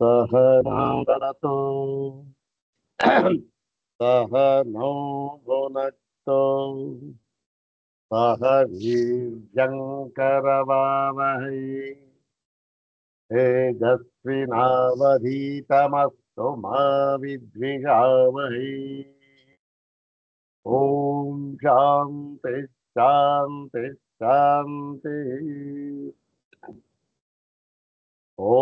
सहनावतु सह नो भुनक्तु सह वीर्यङ्करवावहै तेजस्विनावधीतमस्तु मा विद्विषावहै। ॐ शान्ति शान्ति शान्ति। ॐ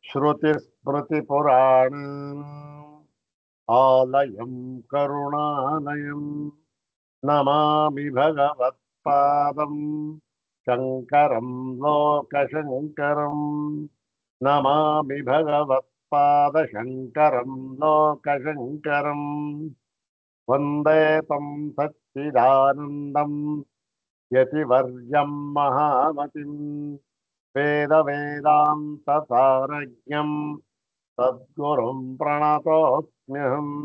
श्रुतिस्मृतिपुराणानाम् आलयं करुणालयं नमामि भगवत्पादं शङ्करं लोकशङ्करं नमामि भगवत्पादशङ्करं लोकशङ्करं वन्दे तं सच्चिदानन्दं यतिवर्यं महामतिं वेदवेदान्तसारज्ञं सद्गुरुं प्रणतोऽस्म्यहम्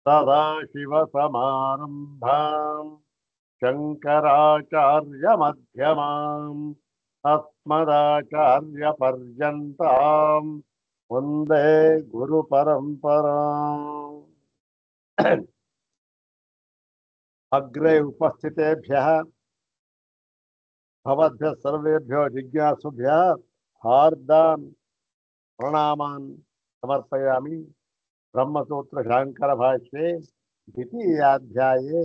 सदाशिवसमारम्भाम् शङ्कराचार्यमध्यमाम् अस्मदाचार्यपर्यन्ताम् वन्दे गुरुपरम्पराम्। अग्रे उपस्थितेभ्यः भवद्भ्यः सर्वेभ्यो जिज्ञासुभ्यः हार्दान् प्रणामान् समर्पयामि। ब्रह्मसूत्र शांकर भाष्ये द्वितीयाध्याये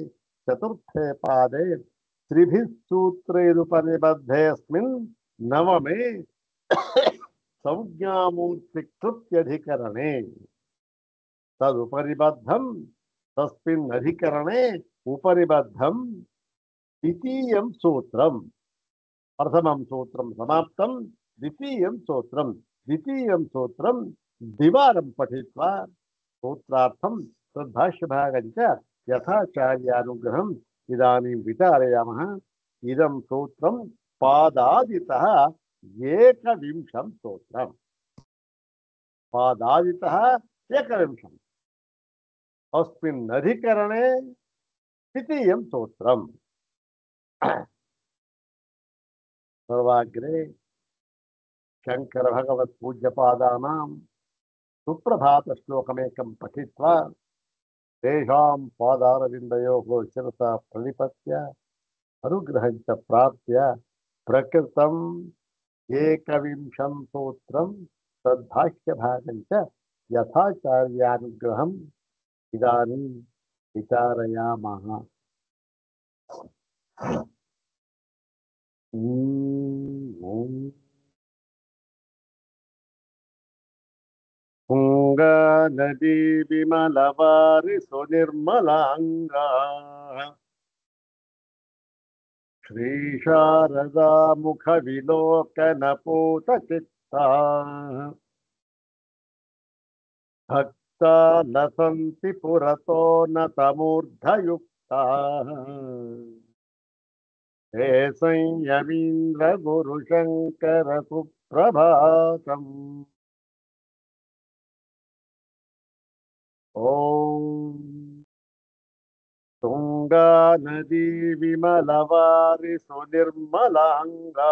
चतुर्थे पादे त्रिभिः सूत्रैरुपनिबद्धेऽस्मिन् नवमे संज्ञामूर्तिकृत्यधिकरणे तदुपरिबद्धं तस्मिन् अधिकरणे उपरिबद्धं द्वितीयं सूत्रम् प्रथमं सूत्रं समाप्तं द्वितीयं सूत्रं द्विवारं पठित्वा सूत्रार्थं तद्भाष्यभागं च यथाचार्यानुग्रहम् इदानीं विचारयामः। इदं सूत्रं पादादितः एकविंशं सूत्रम्। पादादितः एकविंशम्। अस्मिन् अधिकरणे द्वितीयं सूत्रम्। सर्वाग्रे शंकर भगवत् पूज्यपादानां सुप्रभात श्लोकमेकं पठित्वा तेषां पादारविन्दयोः शिरसा प्रणिपत्य अनुग्रहं च प्राप्य प्रकृतम् एकविंशं सूत्रं तद्भाष्यभागं च यथाचार्यानुग्रहम् इदानीं विचारयामः। ತುಂಗಾ ನದಿ ವಿಮಲವಾರಿ ಸುನಿರ್ಮಲಾಂಗಾ ಶ್ರೀ ಶಾರದಾ ಮುಖ ವಿಲೋಕನ ಪೂತ ಚಿತ್ತಾ ಭಕ್ತಾ ಲಸಂತಿ ಪುರತೋ ನತಮೂರ್ಧಯುಕ್ತಾ ಹೇ ಸಂಯಮೀಂದ್ರ ಗುರು ಶಂಕರ ಸುಪ್ರಭಾತಂ। ಓಂ ತುಂಗಾ ನದಿ ವಿಮಲವಾರಿ ಸುನಿರ್ಮಲಾಂಗಾ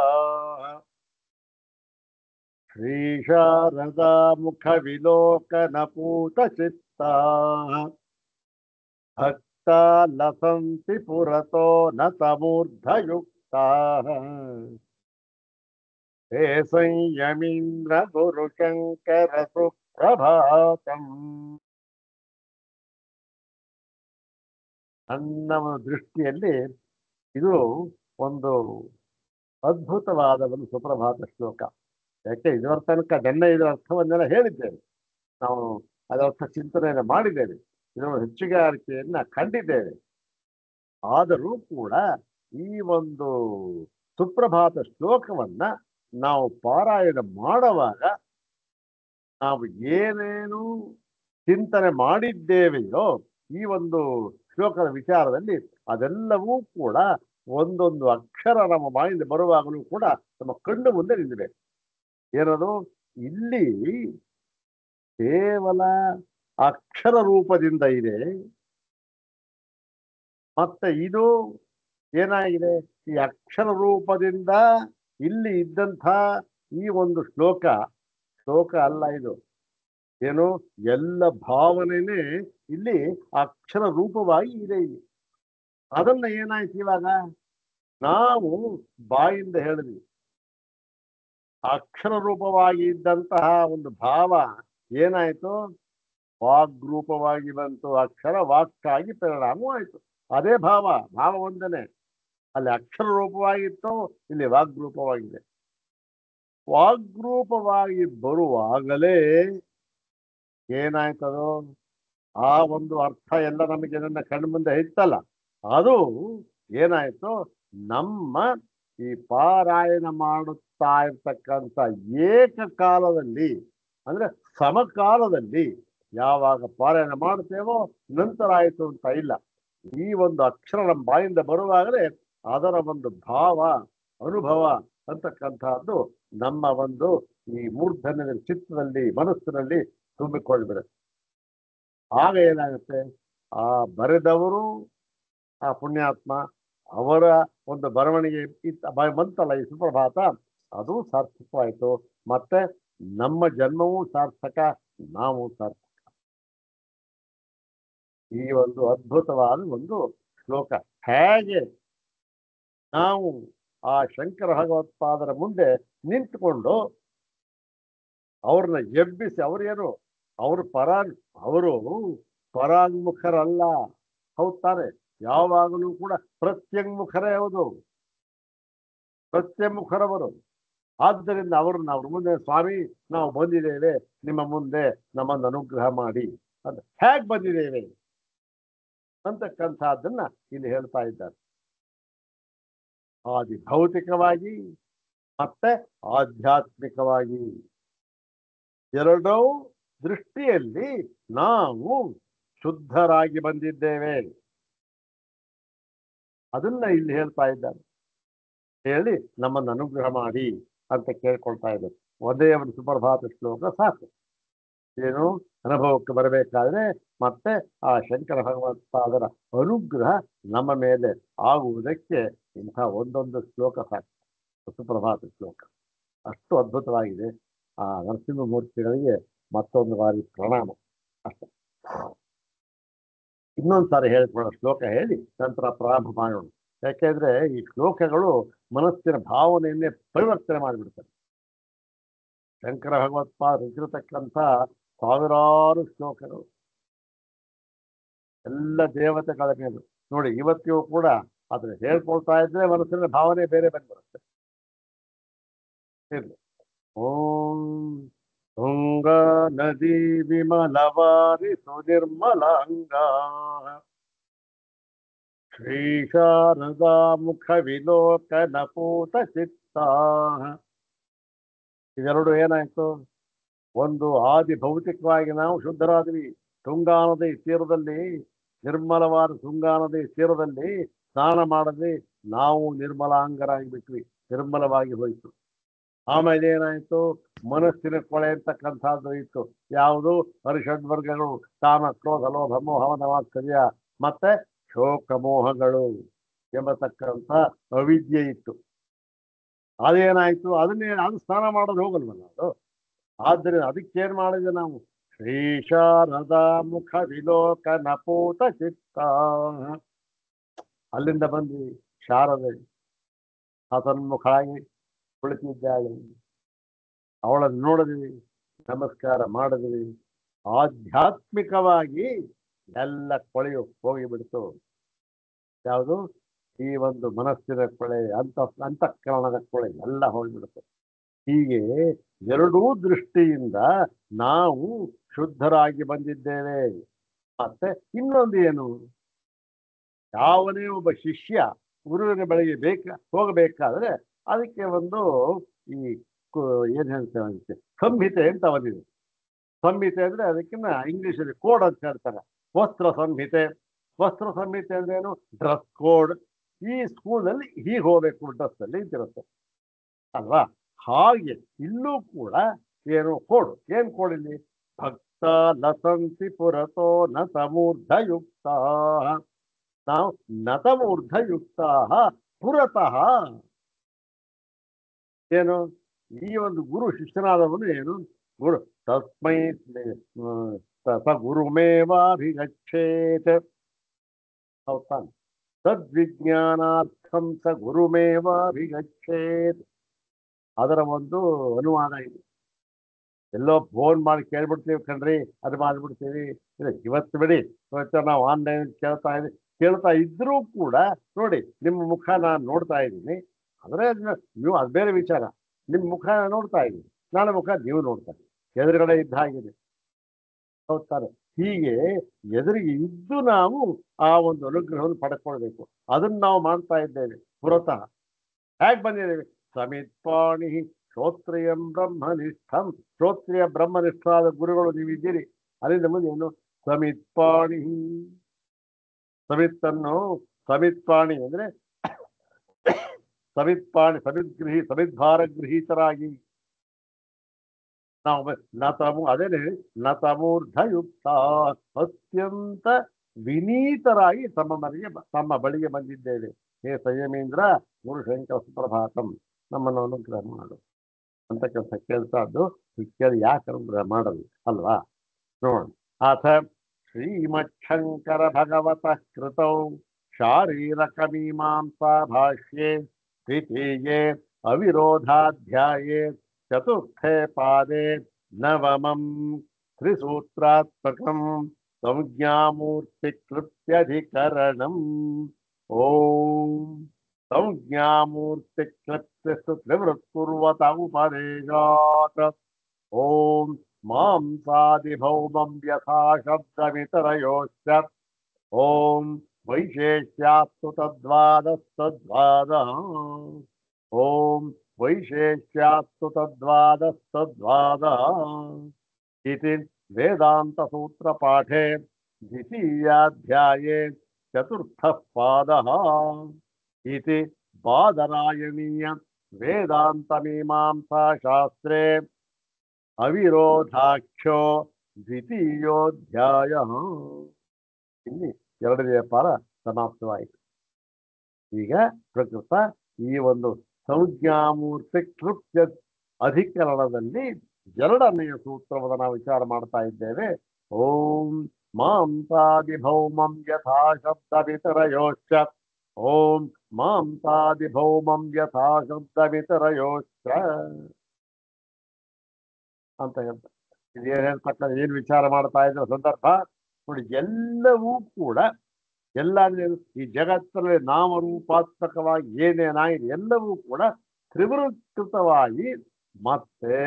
ಶ್ರೀ ಶಾರದಾ ಮುಖ ವಿಲೋಕನ ಪೂತ ಚಿತ್ತಾ ಭಕ್ತಾ ಲಸಂತಿ ಪುರತೋ ನತಮೂರ್ಧಯುಕ್ತಾ ಹೇ ಸಂಯಮೀಂದ್ರ ಗುರು ಶಂಕರ ಸುಪ್ರಭಾತಂ। ನನ್ನ ದೃಷ್ಟಿಯಲ್ಲಿ ಇದು ಒಂದು ಅದ್ಭುತವಾದ ಒಂದು ಸುಪ್ರಭಾತ ಶ್ಲೋಕ. ಯಾಕೆ ಇದರ ತನಕ ಇದರ ಅರ್ಥವನ್ನೆಲ್ಲ ಹೇಳಿದ್ದೇವೆ, ನಾವು ಅದರ ಚಿಂತನೆಯನ್ನು ಮಾಡಿದ್ದೇವೆ, ಇದರ ಹೆಚ್ಚುಗಾರಿಕೆಯನ್ನ ಕಂಡಿದ್ದೇವೆ. ಆದರೂ ಕೂಡ ಈ ಒಂದು ಸುಪ್ರಭಾತ ಶ್ಲೋಕವನ್ನ ನಾವು ಪಾರಾಯಣ ಮಾಡುವಾಗ ನಾವು ಏನೇನು ಚಿಂತನೆ ಮಾಡಿದ್ದೇವೆಯೋ ಈ ಒಂದು ಶ್ಲೋಕದ ವಿಚಾರದಲ್ಲಿ ಅದೆಲ್ಲವೂ ಕೂಡ ಒಂದೊಂದು ಅಕ್ಷರ ನಮ್ಮ ಬಾಯಿಂದ ಬರುವಾಗಲೂ ಕೂಡ ನಮ್ಮ ಕಣ್ಣು ಮುಂದೆ ನಿಂತಿದೆ. ಏನದು ಇಲ್ಲಿ ಕೇವಲ ಅಕ್ಷರ ರೂಪದಿಂದ ಇದೆ, ಮತ್ತೆ ಇದು ಏನಾಗಿದೆ, ಈ ಅಕ್ಷರ ರೂಪದಿಂದ ಇಲ್ಲಿ ಇದ್ದಂಥ ಈ ಒಂದು ಶ್ಲೋಕ ಶ್ಲೋಕ ಅಲ್ಲ ಇದು. ಏನು, ಎಲ್ಲ ಭಾವನೆನೇ ಇಲ್ಲಿ ಅಕ್ಷರ ರೂಪವಾಗಿ ಇದೆ ಇಲ್ಲಿ. ಅದನ್ನ ಏನಾಯ್ತು ಇವಾಗ ನಾವು ಬಾಯಿಂದ ಹೇಳಿದ್ವಿ. ಅಕ್ಷರ ರೂಪವಾಗಿ ಇದ್ದಂತಹ ಒಂದು ಭಾವ ಏನಾಯ್ತು, ವಾಗ್ರೂಪವಾಗಿ ಬಂತು. ಅಕ್ಷರ ವಾಕ್ಕಾಗಿ ಪರಿಣಾಮವಾಯಿತು. ಅದೇ ಭಾವ, ಭಾವ ಒಂದನೇ. ಅಲ್ಲಿ ಅಕ್ಷರ ರೂಪವಾಗಿತ್ತು, ಇಲ್ಲಿ ವಾಗ್ರೂಪವಾಗಿದೆ. ವಾಗ್ರೂಪವಾಗಿ ಬರುವಾಗಲೇ ಏನಾಯ್ತದೋ ಆ ಒಂದು ಅರ್ಥ ಎಲ್ಲ ನಮಗೆ ನನ್ನ ಕಣ್ಮುಂದೆ ಇತ್ತಲ್ಲ, ಅದು ಏನಾಯ್ತು, ನಮ್ಮ ಈ ಪಾರಾಯಣ ಮಾಡುತ್ತಾ ಇರ್ತಕ್ಕಂಥ ಏಕಕಾಲದಲ್ಲಿ, ಅಂದ್ರೆ ಸಮಕಾಲದಲ್ಲಿ ಯಾವಾಗ ಪಾರಾಯಣ ಮಾಡ್ತೇವೋ ನಂತರ ಆಯ್ತು ಅಂತ ಇಲ್ಲ. ಈ ಒಂದು ಅಕ್ಷರ ನಮ್ಮ ಬಾಯಿಂದ ಬರುವಾಗಲೇ ಅದರ ಒಂದು ಭಾವ, ಅನುಭವ ಅಂತಕ್ಕಂಥದ್ದು ನಮ್ಮ ಒಂದು ಈ ಮೂರ್ಧನ್ಯದ ಚಿತ್ರದಲ್ಲಿ, ಮನಸ್ಸಿನಲ್ಲಿ ತುಂಬಿಕೊಳ್ಬಿಡುತ್ತೆ. ಆಗ ಏನಾಗುತ್ತೆ, ಆ ಬರೆದವರು, ಆ ಪುಣ್ಯಾತ್ಮ, ಅವರ ಒಂದು ಬರವಣಿಗೆ ಬಂತಲ್ಲ ಈ ಸುಪ್ರಭಾತ, ಅದು ಸಾರ್ಥಕವಾಯಿತು. ಮತ್ತೆ ನಮ್ಮ ಜನ್ಮವೂ ಸಾರ್ಥಕ, ನಾವು ಸಾರ್ಥಕ. ಈ ಒಂದು ಅದ್ಭುತವಾದ ಒಂದು ಶ್ಲೋಕ. ಹೇಗೆ ನಾವು ಆ ಶಂಕರ ಭಗವತ್ಪಾದರ ಮುಂದೆ ನಿಂತುಕೊಂಡು ಅವ್ರನ್ನ ಎಬ್ಬಿಸಿ, ಅವ್ರೇನು ಅವರು ಪರಾಂಗುಖರಲ್ಲ, ಹೌದ್ ತಾನೆ? ಯಾವಾಗಲೂ ಕೂಡ ಪ್ರತ್ಯಂಗುಖರೇ, ಹೌದು, ಪ್ರತ್ಯಂಗುಖರವರು. ಆದ್ದರಿಂದ ಅವ್ರನ್ನ ಅವ್ರ ಮುಂದೆ, ಸ್ವಾಮಿ ನಾವು ಬಂದಿದ್ದೇವೆ ನಿಮ್ಮ ಮುಂದೆ, ನಮ್ಮನ್ನು ಅನುಗ್ರಹ ಮಾಡಿ ಅಂತ. ಹೇಗೆ ಬಂದಿದ್ದೇವೆ ಅಂತಕ್ಕಂಥದ್ದನ್ನ ಇಲ್ಲಿ ಹೇಳ್ತಾ ಇದ್ದಾರೆ. ಆದಿ ಭೌತಿಕವಾಗಿ ಮತ್ತೆ ಆಧ್ಯಾತ್ಮಿಕವಾಗಿ ಎರಡೂ ದೃಷ್ಟಿಯಲ್ಲಿ ನಾವು ಶುದ್ಧರಾಗಿ ಬಂದಿದ್ದೇವೆ. ಅದನ್ನ ಇಲ್ಲಿ ಹೇಳ್ತಾ ಇದ್ದಾರೆ. ಹೇಳಿ ನಮ್ಮನ್ನು ಅನುಗ್ರಹ ಮಾಡಿ ಅಂತ ಕೇಳ್ಕೊಳ್ತಾ ಇದ್ದಾರೆ. ಒಂದೇ ಒಂದು ಸುಪ್ರಭಾತ ಶ್ಲೋಕ ಸಾಕು. ಏನು, ಅನುಭವಕ್ಕೆ ಬರಬೇಕಾದ್ರೆ ಮತ್ತೆ ಆ ಶಂಕರ ಭಗವತ್ಪಾದರ ಅನುಗ್ರಹ ನಮ್ಮ ಮೇಲೆ ಆಗುವುದಕ್ಕೆ ಇಂಥ ಒಂದೊಂದು ಶ್ಲೋಕ ಸಾಕು. ಸುಪ್ರಭಾತ ಶ್ಲೋಕ ಅಷ್ಟು ಅದ್ಭುತವಾಗಿದೆ. ಆ ನರಸಿಂಹಮೂರ್ತಿಗಳಿಗೆ ಮತ್ತೊಂದು ಬಾರಿ ಪ್ರಣಾಮ. ಅಷ್ಟೇ. ಇನ್ನೊಂದ್ಸಾರಿ ಹೇಳ್ಕೊಳ್ಳೋ ಶ್ಲೋಕ ಹೇಳಿ ನಂತರ ಪ್ರಾರಂಭ ಮಾಡೋಣ. ಯಾಕೆಂದ್ರೆ ಈ ಶ್ಲೋಕಗಳು ಮನಸ್ಸಿನ ಭಾವನೆಯನ್ನೇ ಪರಿವರ್ತನೆ ಮಾಡಿಬಿಡ್ತಾರೆ. ಶಂಕರ ಭಗವತ್ಪಾದ ರಚಿರತಕ್ಕಂಥ ಸಾವಿರಾರು ಶ್ಲೋಕಗಳು ಎಲ್ಲ ದೇವತೆಗಳ ಮೇಲೆ ನೋಡಿ. ಇವತ್ತಿಗೂ ಕೂಡ ಅದನ್ನ ಹೇಳ್ಕೊಳ್ತಾ ಇದ್ರೆ ಮನಸ್ಸಿನ ಭಾವನೆ ಬೇರೆ ಬಂದ್ಬಿಡುತ್ತೆ. ಇರ್ಲಿ. ಓಂ ತುಂಗ ನದಿ ವಿಮಲವಾರಿ ಸುನಿರ್ಮಲಾಂಗ ಶ್ರೀ ಶಾರದಾ ಮುಖ ವಿಲೋಕನ ಪೂತ ಚಿತ್ತ. ಇವೆರಡು ಏನಾಯ್ತು, ಒಂದು ಆದಿ ಭೌತಿಕವಾಗಿ ನಾವು ಶುದ್ಧರಾದ್ವಿ. ತುಂಗಾ ನದಿ ತೀರದಲ್ಲಿ, ನಿರ್ಮಲವಾದ ತುಂಗಾ ನದಿ ತೀರದಲ್ಲಿ ಸ್ನಾನ ಮಾಡಿದ್ವಿ, ನಾವು ನಿರ್ಮಲಾಂಗರಾಗಿಬಿಟ್ವಿ, ನಿರ್ಮಲವಾಗಿ ಹೋಯ್ತು. ಆಮೇಲೆ ಏನಾಯ್ತು, ಮನಸ್ಸಿನ ಕೊಳೆ ಅಂತಕ್ಕಂಥದ್ದು ಇತ್ತು. ಯಾವುದು, ಹರಿಷಡ್ವರ್ಗಗಳು, ಕಾಮ ಕ್ರೋಧ ಲೋಭ ಮೋಹ ಮಾತ್ಸರ್ಯ ಮತ್ತೆ ಶೋಕ ಮೋಹಗಳು ಎಂಬತಕ್ಕಂಥ ಅವಿದ್ಯೆ ಇತ್ತು. ಅದೇನಾಯ್ತು, ಅದು ಸ್ನಾನ ಮಾಡೋದು ಹೋಗಲ್ವಲ್ಲ ಅದು. ಆದ್ದರಿಂದ ಅದಕ್ಕೇನ್ ಮಾಡಿದ್ವಿ ನಾವು, ಶ್ರೀ ಶಾರದಾ ಮುಖ ವಿಲೋಕನ ಪೂತ ಚಿತ್ತ. ಅಲ್ಲಿಂದ ಬಂದ್ವಿ. ಶಾರದೆ ಹಸನ್ಮುಖಾಗಿ ಕುಳಿತಿದ್ದಾಳೆ, ಅವಳನ್ನು ನೋಡಿದ್ವಿ, ನಮಸ್ಕಾರ ಮಾಡಿದ್ವಿ. ಆಧ್ಯಾತ್ಮಿಕವಾಗಿ ಎಲ್ಲ ಕೊಳೆಯು ಹೋಗಿಬಿಡ್ತು. ಯಾವುದು, ಈ ಒಂದು ಮನಸ್ಸಿನ ಕೊಳೆ, ಅಂತಃಕರಣದ ಕೊಳೆ ಎಲ್ಲ ಹೋಗಿಬಿಡುತ್ತೆ. ಹೀಗೆ ಎರಡೂ ದೃಷ್ಟಿಯಿಂದ ನಾವು ಶುದ್ಧರಾಗಿ ಬಂದಿದ್ದೇವೆ. ಮತ್ತೆ ಇನ್ನೊಂದು ಏನು, ಯಾವನೇ ಒಬ್ಬ ಶಿಷ್ಯ ಗುರುವಿನ ಬಳಿಗೆ ಹೋಗಬೇಕಾದ್ರೆ ಅದಕ್ಕೆ ಒಂದು ಈ ಏನ್ ಹೇಳ್ತೇವೆ, ಸಂಹಿತೆ ಅಂತ ಬಂದಿದೆ. ಸಂಹಿತೆ ಅಂದ್ರೆ ಅದಕ್ಕಿಂತ ಇಂಗ್ಲಿಷಲ್ಲಿ ಕೋಡ್ ಅಂತ ಹೇಳ್ತಾರೆ. ವಸ್ತ್ರ ಸಂಹಿತೆ. ವಸ್ತ್ರ ಸಂಹಿತೆ ಅಂದ್ರೆ ಏನು, ಡ್ರೆಸ್ ಕೋಡ್. ಈ ಸ್ಕೂಲಲ್ಲಿ ಹೀಗೆ ಹೋಗ್ಬೇಕು ಡ್ರೆಸ್ ಅಲ್ಲಿ ಅಂತಿರುತ್ತೆ ಅಲ್ವಾ. ಹಾಗೆ ಇಲ್ಲೂ ಕೂಡ ಏನು ಕೋಡು, ಏನ್ ಕೋಡ್ ಇಲ್ಲಿ, ಭಕ್ತ ಲಸಂತಿ ಪುರತೋ ನತಮೂರ್ಧಯುಕ್ತ. ನಾವು ನತಮೂರ್ಧಯುಕ್ತ ಪುರತಃ. ಏನು, ಈ ಒಂದು ಗುರು ಶಿಷ್ಯನಾದವನು ಏನು, ಗುರು ತಸ್ಮೈ ಸ ಗುರುಮೇವಾಭಿಗಚ್ಚೇತ್. ಹೌದಾನೆ? ತದ್ವಿಜ್ಞಾನಾರ್ಥಂ ಸ ಗುರುಮೇವಾಭಿಗಚ್ಚೇತ್. ಅದರ ಒಂದು ಅನುವಾದ ಇದೆ. ಎಲ್ಲೋ ಫೋನ್ ಮಾಡಿ ಕೇಳ್ಬಿಡ್ತೀವಿ ಕಣ್ರಿ, ಅದು ಮಾಡಿಬಿಡ್ತೀವಿ. ಇವತ್ತು ಬಿಡಿ, ಇವತ್ತು ನಾವು ಆನ್ಲೈನ್ ಕೇಳ್ತಾ ಇದ್ರೂ ಕೂಡ ನೋಡಿ, ನಿಮ್ಮ ಮುಖ ನಾನು ನೋಡ್ತಾ ಇದ್ದೀನಿ. ಆದರೆ ನೀವು ಅದು ಬೇರೆ ವಿಚಾರ. ನಿಮ್ಮ ಮುಖ ನೋಡ್ತಾ ಇದ್ದೀನಿ, ನಾಳೆ ಮುಖ ನೀವು ನೋಡ್ತಾ ಇದ್ದೀನಿ, ಎದುರುಗಡೆ ಇದ್ದ ಹಾಗಿದೆ. ಹೌದಾರೆ? ಹೀಗೆ ಎದುರಿಗೆ ಇದ್ದು ನಾವು ಆ ಒಂದು ಅನುಗ್ರಹವನ್ನು ಪಡ್ಕೊಳ್ಬೇಕು. ಅದನ್ನು ನಾವು ಮಾಡ್ತಾ ಇದ್ದೇವೆ ಪುರತಃ. ಹೇಗೆ ಬಂದಿದ್ದೇವೆ? ಸಮಿತ್ಪಾಣಿ ಶ್ರೋತ್ರಿಯಂ ಬ್ರಹ್ಮನಿಷ್ಠಂ. ಶ್ರೋತ್ರಿಯ ಬ್ರಹ್ಮನಿಷ್ಠರಾದ ಗುರುಗಳು ನೀವಿದ್ದೀರಿ. ಅಲ್ಲಿಂದ ಮುಂದೆ ಏನು? ಸಮಿತ್ಪಾಣಿ. ಸಮಿತ್ತನ್ನು, ಸಮಿತ್ಪಾಣಿ ಅಂದ್ರೆ ಸಮಿತ್ಪಾಣಿ, ಸಮಿದ್ಭಾರ ಗೃಹೀತರಾಗಿ ನಾವು ಅದೇನೆ ನತಮೂರ್ಧಯುಕ್ತ, ಅತ್ಯಂತ ವಿನೀತರಾಗಿ ತಮ್ಮ ಬಳಿಗೆ ಬಂದಿದ್ದೇವೆ. ಹೇ ಸಂಯಮೇಂದ್ರ ಗುರುಶಂಕರ ಸುಪ್ರಭಾತಂ, ನಮ್ಮನ್ನು ಅನುಗ್ರಹ ಮಾಡು ಅಂತಕ್ಕಂಥ ಕೇಳ್ತಾದ್ದು. ಕೇಳಿ ಯಾಕೆ ಅನುಗ್ರಹ ಮಾಡಲು ಅಲ್ವಾ? ನೋಡೋಣ. ಅಥ ಶ್ರೀಮಚ್ಛಂಕರ ಭಗವತಃ ಕೃತೌ ಶಾರೀರಕ ಮೀಮಾಂಸಾ ಭಾಷ್ಯೆ ದ್ವಿತೀಯೇ ಅವಿರೋಧಾಧ್ಯಾಯೇ ಚತುರ್ಥೇ ಪಾದೇ ನವಮಂ ತ್ರಿಸೂತ್ರಾತ್ಮಕಂ ಸಂಜ್ಞಾಮೂರ್ತಿಕೃತ್ಯಧಿಕರಣಂ. ಓಂ ಸಂಜ್ಞಾಮೂರ್ತಿಕೃತ್ಯಸ್ತು ತ್ರಿವೃತ್ಕುರ್ವತ ಉಪದೇಶಾತ್. ಓಂ ಮಾಂಸಾದಿಭೌಮಂ ಯಥಾ ಶಬ್ದಮಿತರಯೋಶ್ಚ. ಓಂ ವೈಶೇಷ್ಯಾಸ್ತು ತದ್ವಾದಸ್ತದ್ವಾದಃ. ಓಂ ವೈಶೇಷ್ಯಾಸ್ತು ತದ್ವಾದಸ್ತದ್ವಾದಃ ಇತಿ ವೇದಾಂತಸೂತ್ರಪಾಠೆ ದ್ವಿತೀಯಾಧ್ಯಾಯೇ ಚತುರ್ಥಃ ಪಾದಃ ಇತಿ ಬಾದರಾಯಣೀಯ ವೇದಾಂತಮೀಮಾಂಸಾಶಾಸ್ತ್ರೇ ಅವಿರೋಧಾಖ್ಯೋ ದ್ವಿತೀಯೋಧ್ಯಾಯಃ. ಇಲ್ಲಿ ಎರಡನೆಯ ಪಾದ ಸಮಾಪ್ತವಾಯಿತು. ಈಗ ಪ್ರಕೃತ ಈ ಒಂದು ಸಂಜ್ಞಾಮೂರ್ತಿ ಕೃತ್ಯ ಅಧಿಕರಣದಲ್ಲಿ ಎರಡನೆಯ ಸೂತ್ರವನ್ನು ನಾವು ವಿಚಾರ ಮಾಡ್ತಾ ಇದ್ದೇವೆ. ಓಂ ಮಾಂಸಾದಿಭೌಮಂ ಯಥಾ ಶಬ್ದವಿತರಯೋಶ್ಚ. ಓಂ ಮಾಂಸಾದಿಭೌಮಂ ಯಥಾ ಶಬ್ದವಿತರಯೋಶ್ಚ ಅಂತ ಹೇಳ್ತಾರೆ. ಇದೇನು ಹೇಳ್ತಕ್ಕಂಥ ಏನು ವಿಚಾರ ಮಾಡ್ತಾ ಇದ್ದ ಸಂದರ್ಭ ನೋಡಿ. ಎಲ್ಲವೂ ಕೂಡ ಎಲ್ಲ ಈ ಜಗತ್ತಿನಲ್ಲಿ ನಾಮರೂಪಾತ್ಮಕವಾಗಿ ಏನೇನಾಗಿದೆ ಎಲ್ಲವೂ ಕೂಡ ತ್ರಿವೃತ್ಕೃತವಾಗಿ ಮತ್ತೆ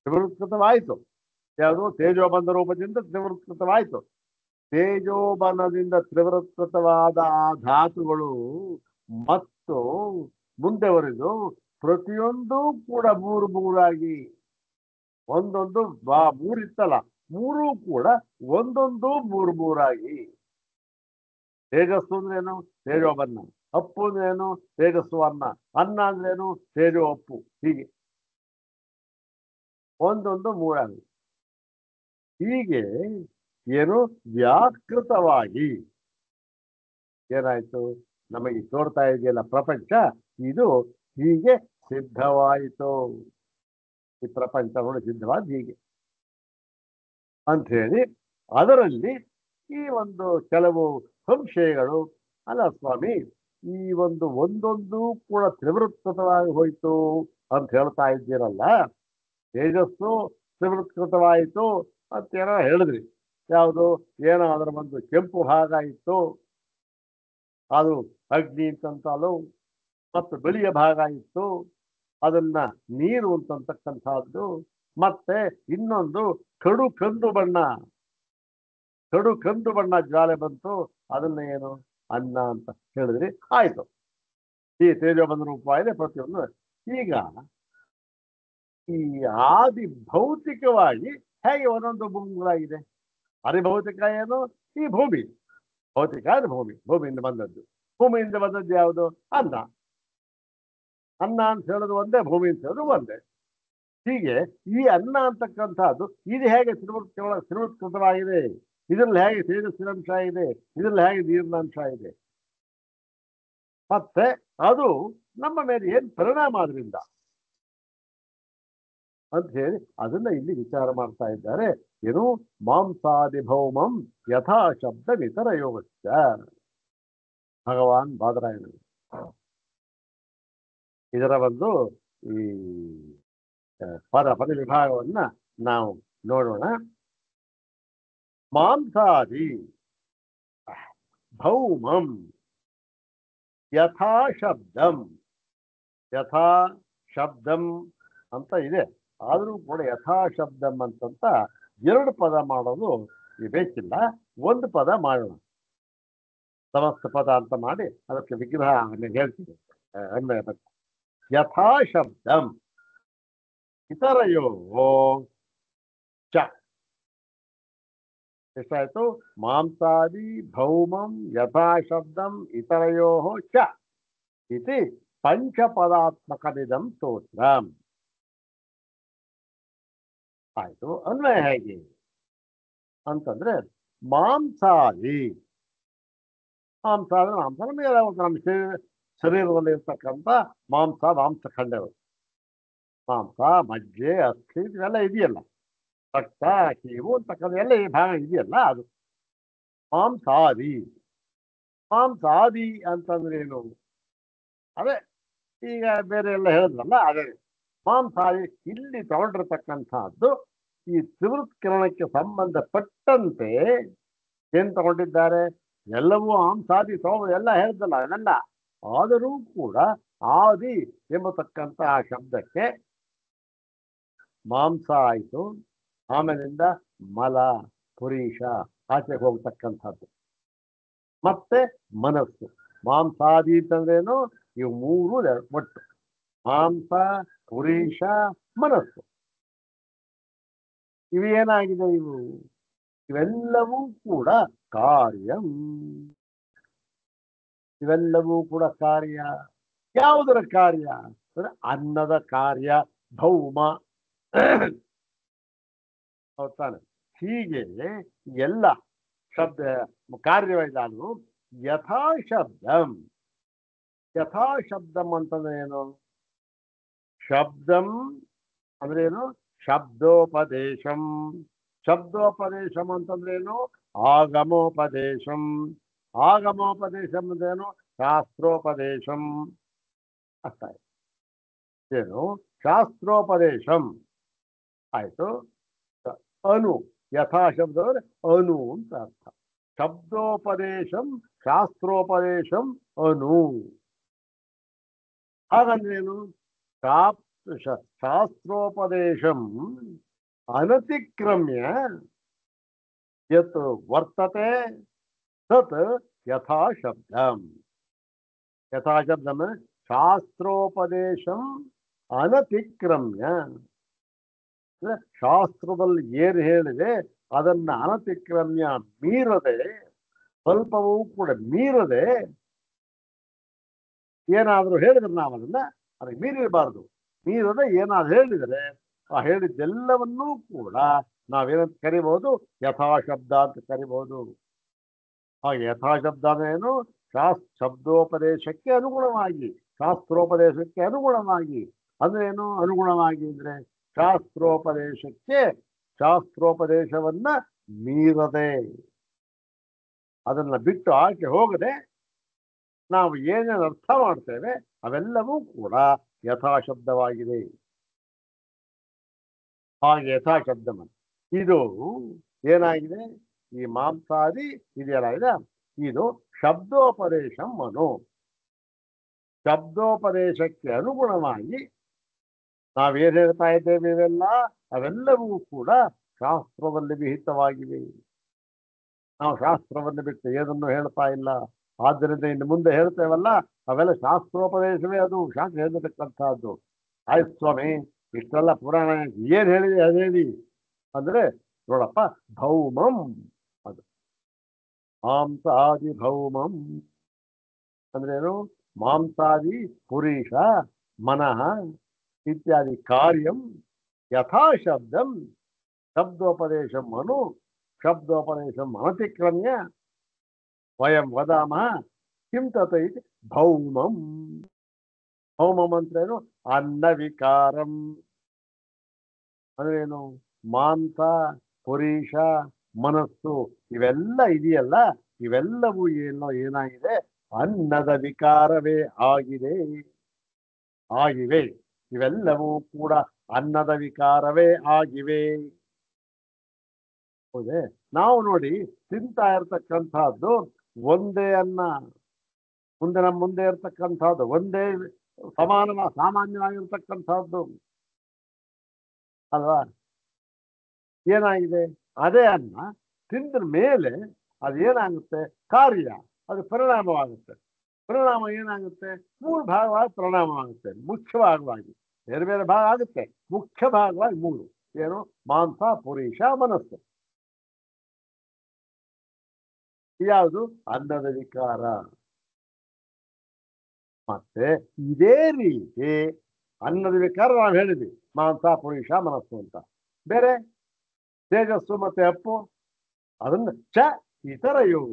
ತ್ರಿವೃತ್ಕೃತವಾಯಿತು. ಯಾವುದು? ತೇಜೋಬಂಧ ರೂಪದಿಂದ ತ್ರಿವೃತ್ಕೃತವಾಯಿತು. ತೇಜೋಬಂಧದಿಂದ ತ್ರಿವೃತ್ಕೃತವಾದ ಆ ಧಾತುಗಳು ಮತ್ತು ಮುಂದೆವರೆದು ಪ್ರತಿಯೊಂದೂ ಕೂಡ ಮೂರು ಮೂರಾಗಿ ಒಂದೊಂದು ಮೂರಿತ್ತಲ್ಲ, ಮೂರೂ ಕೂಡ ಒಂದೊಂದು ಮೂರು ಮೂರಾಗಿ. ತೇಜಸ್ಸು ಅಂದ್ರೇನು? ತೇಜೋಬನ್ನ. ಅಪ್ಪು ಅಂದ್ರೇನು? ತೇಜಸ್ಸು ಅನ್ನ. ಅನ್ನ ಅಂದ್ರೇನು? ತೇಜೋ ಅಪ್ಪು. ಹೀಗೆ ಒಂದೊಂದು ಮೂರಾಗಿ. ಹೀಗೆ ಏನು ವ್ಯಾಕೃತವಾಗಿ ಏನಾಯ್ತು? ನಮಗೆ ತೋರ್ತಾ ಇದೆಯಲ್ಲ ಪ್ರಪಂಚ, ಇದು ಹೀಗೆ ಸಿದ್ಧವಾಯಿತು. ಈ ಪ್ರಪಂಚ ನೋಡಿ ಸಿದ್ಧವಾದ ಹೀಗೆ ಅಂಥೇಳಿ ಅದರಲ್ಲಿ ಈ ಒಂದು ಕೆಲವು ಸಂಶಯಗಳು. ಅಲ್ಲ ಸ್ವಾಮಿ, ಈ ಒಂದೊಂದು ಕೂಡ ತ್ರಿವೃತ್ಕೃತವಾಗಿ ಹೋಯ್ತು ಅಂತ ಹೇಳ್ತಾ ಇದ್ದೀರಲ್ಲ, ತೇಜಸ್ಸು ತ್ರಿವೃತ್ಕೃತವಾಯಿತು ಅಂತೇನೋ ಹೇಳಿದ್ರಿ. ಯಾವುದು? ಏನೋ ಅದರ ಒಂದು ಕೆಂಪು ಭಾಗ ಇತ್ತು, ಅದು ಅಗ್ನಿ ಅಂತಂತಲೂ, ಮತ್ತು ಬಿಳಿಯ ಭಾಗ ಇತ್ತು, ಅದನ್ನ ನೀರು ಅಂತಕ್ಕಂಥದ್ದು, ಮತ್ತೆ ಇನ್ನೊಂದು ಕಡು ಕಂದು ಬಣ್ಣ ಜ್ವಾಲೆ ಬಂತು, ಅದನ್ನ ಏನು? ಅನ್ನ ಅಂತ ಹೇಳಿದ್ರಿ. ಆಯ್ತು, ಈ ತೇಜೋಬಂಧ ರೂಪವಾಗಿದೆ ಪ್ರತಿಯೊಂದು. ಈಗ ಈ ಆದಿ ಭೌತಿಕವಾಗಿ ಹೇಗೆ ಒಂದೊಂದು ಭೂಮಿಗಳಾಗಿದೆ? ಅರಿಭೌತಿಕ ಏನು? ಈ ಭೂಮಿ. ಭೌತಿಕ ಅಂದ್ರೆ ಭೂಮಿಯಿಂದ ಬಂದದ್ದು. ಭೂಮಿಯಿಂದ ಬಂದದ್ದು ಯಾವುದು? ಅನ್ನ. ಅನ್ನ ಅಂತ ಹೇಳೋದು ಒಂದೇ, ಭೂಮಿ ಅಂತ ಹೇಳೋದು ಒಂದೇ. ಹೀಗೆ ಈ ಅನ್ನ ಅಂತಕ್ಕಂಥದ್ದು ಇದು ಹೇಗೆ ತ್ರಿವೃತ್ಕೃತವಾಗಿದೆ? ಇದರಲ್ಲಿ ಹೇಗೆ ತೇಜಸ್ಸಿನಂಶ ಇದೆ? ಇದರಲ್ಲಿ ಹೇಗೆ ನೀರಿನಂಶ ಇದೆ? ಮತ್ತೆ ಅದು ನಮ್ಮ ಮೇಲೆ ಏನು ಪರಿಣಾಮ? ಅದರಿಂದ ಅಂತ ಹೇಳಿ ಅದನ್ನ ಇಲ್ಲಿ ವಿಚಾರ ಮಾಡ್ತಾ ಇದ್ದಾರೆ. ಏನು ಮಾಂಸಾದಿ ಭೌಮಂ ಯಥಾ ಶಬ್ದ ಇತರ ಯೋಗಶ್ಚ. ಭಗವಾನ್ ಬಾದರಾಯಣ ಇದರ ಒಂದು ಈ ಪದ ವಿಭಾಗವನ್ನ ನಾವು ನೋಡೋಣ. ಮಾಂಸಾದಿ ಭೌಮಂ ಯಥಾ ಶಬ್ದಂ, ಯಥಾ ಶಬ್ದಂ ಅಂತ ಇದೆ, ಆದರೂ ಕೂಡ ಯಥಾ ಶಬ್ದಂ ಅಂತಂತ ಎರಡು ಪದ ಮಾಡೋದು ಬೇಕಿಲ್ಲ, ಒಂದು ಪದ ಮಾಡೋಣ. ಸಮಸ್ತ ಪದ ಅಂತ ಮಾಡಿ ಅದಕ್ಕೆ ವಿಗ್ರಹ ಹೇಳ್ತೀನಿ ಅನ್ವಯ. ಯಥಾ ಶಬ್ದಂ ಇತರಯೋ ಚ. ಎಷ್ಟಾಯ್ತು? ಮಾಂಸಾದಿ ಭೌಮಂ ಯಥಾ ಶಬ್ದಂ ಇತರಯೋ ಚ ಇತಿ ಪಂಚಪದಾತ್ಮಕವಿದಂ ಸ್ತೋತ್ರಂ. ಆಯ್ತು. ಅನ್ವಯ ಹೇಗೆ ಅಂತಂದ್ರೆ ಮಾಂಸಾದಿ, ಮಾಂಸ ಅಂದ್ರೆ ಮಾಂಸ ನಮ್ಮ ಶರೀರದಲ್ಲಿ ಇರ್ತಕ್ಕಂಥ ಮಾಂಸಖಂಡಗಳು, ಮಾಂಸ ಮಜ್ಜೆ ಅಸ್ಥಿ ಇವೆಲ್ಲ ಇದೆಯಲ್ಲ, ರಕ್ತ ಕೀವು ಅಂತಕ್ಕಂಥ ಎಲ್ಲ ಈ ಭಾಗ ಇದೆಯಲ್ಲ, ಅದು ಮಾಂಸಾದಿ. ಮಾಂಸಾದಿ ಅಂತಂದ್ರೆ ಏನು? ಅದೇ ಈಗ ಬೇರೆ ಎಲ್ಲ ಹೇಳಿದ್ರಲ್ಲ, ಅದೇ ಮಾಂಸಾದಿ. ಇಲ್ಲಿ ತಗೊಂಡಿರ್ತಕ್ಕಂಥದ್ದು ಈ ತ್ರಿವೃತ್ಕಿರಣಕ್ಕೆ ಸಂಬಂಧಪಟ್ಟಂತೆ ಏನ್ ತಗೊಂಡಿದ್ದಾರೆ? ಎಲ್ಲವೂ ಮಾಂಸಾದಿ ಎಲ್ಲ ಹೇಳಿದ್ದಲ್ಲ ಅದೆಲ್ಲ. ಆದರೂ ಕೂಡ ಆದಿ ಎಂಬತಕ್ಕಂಥ ಆ ಶಬ್ದಕ್ಕೆ ಮಾಂಸ ಆಯಿತು, ಆಮೇಲಿಂದ ಮಲ ಪುರೀಷ ಆಚೆಗೆ ಹೋಗ್ತಕ್ಕಂಥದ್ದು, ಮತ್ತೆ ಮನಸ್ಸು. ಮಾಂಸಾದಿ ಅಂತಂದ್ರೇನು? ಇವು ಮೂರು ಒಟ್ಟು ಮಾಂಸ ಪುರೀಷ ಮನಸ್ಸು. ಇವೇನಾಗಿದೆ? ಇವೆಲ್ಲವೂ ಕೂಡ ಕಾರ್ಯಂ. ಇವೆಲ್ಲವೂ ಕೂಡ ಕಾರ್ಯ. ಯಾವುದರ ಕಾರ್ಯ? ಅನ್ನದ ಕಾರ್ಯ, ಭೌಮ. ಹೌದಾನೆ? ಹೀಗೆ ಎಲ್ಲ ಶಬ್ದ ಕಾರ್ಯವಿದಾನು. ಯಥಾ ಶಬ್ದಂ. ಯಥಾ ಶಬ್ದಂ ಅಂತಂದ್ರೆ ಏನು? ಶಬ್ದಂ ಅಂದ್ರೆ ಏನು? ಶಬ್ದೋಪದೇಶಂ. ಶಬ್ದೋಪದೇಶಂ ಅಂತಂದ್ರೇನು? ಆಗಮೋಪದೇಶಂ. ಆಗಮೋಪದೇಶಂ ಅಂದ್ರೇನು? ಶಾಸ್ತ್ರೋಪದೇಶಂ. ಅರ್ಥ ಆಯ್ತು ಏನು? ಶಾಸ್ತ್ರೋಪದೇಶಂ ಆಯ್ತು. ಅನು, ಯಥಾ ಶಬ್ದ ಅನು ಅಂತ ಅರ್ಥ. ಶಬ್ದೋಪದೇಶಂ ಶಾಸ್ತ್ರೋಪದೇಶಂ ಅನು. ಹಾಗಂದ್ರೇನು? ಶಾಸ್ತ್ರೋಪದೇಶಂ ಅನತಿಕ್ರಮ್ಯ ಯತ್ ವರ್ತತೆ ತತ್ ಯಥಾ ಶಬ್ದಂ. ಯಥಾ ಶಬ್ದಂ ಶಾಸ್ತ್ರೋಪದೇಶಂ ಅನತಿಕ್ರಮ್ಯ. ಶಾಸ್ತ್ರದಲ್ಲಿ ಏನು ಹೇಳಿದೆ ಅದನ್ನ ಅನತಿಕ್ರಮ್ಯ, ಮೀರದೆ, ಸ್ವಲ್ಪವೂ ಕೂಡ ಮೀರದೆ ಏನಾದರೂ ಹೇಳಿದ್ರೆ ನಾವು ಅದಕ್ಕೆ ಮೀರಿರಬಾರ್ದು. ಮೀರದೆ ಏನಾದ್ರು ಹೇಳಿದರೆ ಆ ಹೇಳಿದ್ದೆಲ್ಲವನ್ನೂ ಕೂಡ ನಾವೇನಂತ ಕರಿಬಹುದು? ಯಥಾಶಬ್ದ ಅಂತ ಕರಿಬಹುದು. ಹಾಗೆ ಯಥಾಶಬ್ದ ಏನು? ಶಬ್ದೋಪದೇಶಕ್ಕೆ ಅನುಗುಣವಾಗಿ, ಶಾಸ್ತ್ರೋಪದೇಶಕ್ಕೆ ಅನುಗುಣವಾಗಿ. ಅಂದ್ರೆ ಏನು ಅನುಗುಣವಾಗಿ? ಅಂದ್ರೆ ಶಾಸ್ತ್ರೋಪದೇಶಕ್ಕೆ, ಶಾಸ್ತ್ರೋಪದೇಶವನ್ನ ಮೀರದೆ, ಅದನ್ನ ಬಿಟ್ಟು ಆಚೆ ಹೋಗದೆ ನಾವು ಏನೇನು ಅರ್ಥ ಮಾಡ್ತೇವೆ ಅವೆಲ್ಲವೂ ಕೂಡ ಯಥಾಶಬ್ದವಾಗಿದೆ. ಹಾಗೆ ಯಥಾಶಬ್ದ ಇದು ಏನಾಗಿದೆ? ಈ ಮಾಂಸಾದಿ ಇದೆಯಲ್ಲ, ಇದು ಶಬ್ದೋಪದೇಶಂ ಅನು. ಶಬ್ದೋಪದೇಶಕ್ಕೆ ಅನುಗುಣವಾಗಿ ನಾವೇನು ಹೇಳ್ತಾ ಇದ್ದೇವೆ ಇವೆಲ್ಲ ಅವೆಲ್ಲವೂ ಕೂಡ ಶಾಸ್ತ್ರದಲ್ಲಿ ವಿಹಿತವಾಗಿವೆ. ನಾವು ಶಾಸ್ತ್ರವನ್ನು ಬಿಟ್ಟು ಏನನ್ನು ಹೇಳ್ತಾ ಇಲ್ಲ. ಆದ್ದರಿಂದ ಇನ್ನು ಮುಂದೆ ಹೇಳ್ತೇವಲ್ಲ ಅವೆಲ್ಲ ಶಾಸ್ತ್ರೋಪದೇಶವೇ. ಅದು ಶಾಸ್ತ್ರ ಹೇಳ್ತಕ್ಕಂಥದ್ದು. ಆಯ್ತು ಸ್ವಾಮಿ, ಇಷ್ಟೆಲ್ಲ ಪುರಾಣ ಏನ್ ಹೇಳಿದೆ ಅದು ಹೇಳಿ ಅಂದ್ರೆ ನೋಡಪ್ಪ, ಭೌಮಂ ಅದು ಮಾಂಸಾದಿ ಭೌಮಂ ಅಂದ್ರೇನು? ಮಾಂಸಾದಿ ಪುರೀಷ ಮನಃ ಇತ್ಯಾದಿ ಕಾರ್ಯಂ ಯಥಾ ಶಬ್ದಂ ಶಬ್ದೋಪದೇಶಂ ಅನು ಶಬ್ದೋಪದೇಶಂ ಅನತಿಕ್ರಮ್ಯ ವಯಂ ವದಾಮಃ ಕಿಂ ತತ ಇತಿ ಭೌಮಂ. ಭೌಮಂ ಅಂದ್ರೇನು? ಅನ್ನ ವಿಕಾರಂ. ಅಂದ್ರೇನು? ಮಾಂಸ, ಪುರೀಶ, ಮನಸ್ಸು ಇವೆಲ್ಲ ಇದೆಯಲ್ಲ, ಇವೆಲ್ಲವೂ ಏನಾಗಿದೆ? ಅನ್ನದ ವಿಕಾರವೇ ಆಗಿವೆ. ಇವೆಲ್ಲವೂ ಕೂಡ ಅನ್ನದ ವಿಕಾರವೇ ಆಗಿವೆ. ಹೌದೇ? ನಾವು ನೋಡಿ ತಿಂತಾ ಇರ್ತಕ್ಕಂಥದ್ದು ಒಂದೇ ಅನ್ನ, ನಮ್ಮ ಮುಂದೆ ಇರ್ತಕ್ಕಂಥದ್ದು ಒಂದೇ ಸಾಮಾನ್ಯವಾಗಿರ್ತಕ್ಕಂಥದ್ದು ಅಲ್ವಾ? ಏನಾಗಿದೆ? ಅದೇ ಅನ್ನ ತಿಂದ ಮೇಲೆ ಅದೇನಾಗುತ್ತೆ? ಕಾರ್ಯ, ಅದು ಪರಿಣಾಮವಾಗುತ್ತೆ. ಪರಿಣಾಮ ಏನಾಗುತ್ತೆ? 3 ಭಾಗವಾಗಿ ಪರಿಣಾಮವಾಗುತ್ತೆ. ಮುಖ್ಯವಾಗಿ ಬೇರೆ ಬೇರೆ ಭಾಗ ಆಗುತ್ತೆ, ಮುಖ್ಯ ಭಾಗವಾಗಿ 3. ಏನು? ಮಾಂಸ, ಪುರೀಶ, ಮನಸ್ಸು. ಯಾವುದು? ಅನ್ನದ ವಿಕಾರ. ಮತ್ತೆ ಇದೇ ರೀತಿ ಅನ್ನದ ವಿಕಾರ ನಾವು ಹೇಳಿದ್ವಿ, ಮಾಂಸ, ಪುರೀಶ, ಮನಸ್ಸು ಅಂತ. ಬೇರೆ ತೇಜಸ್ಸು ಮತ್ತೆ ಅಪ್ಪು, ಅದನ್ನ ಇತರಯೋ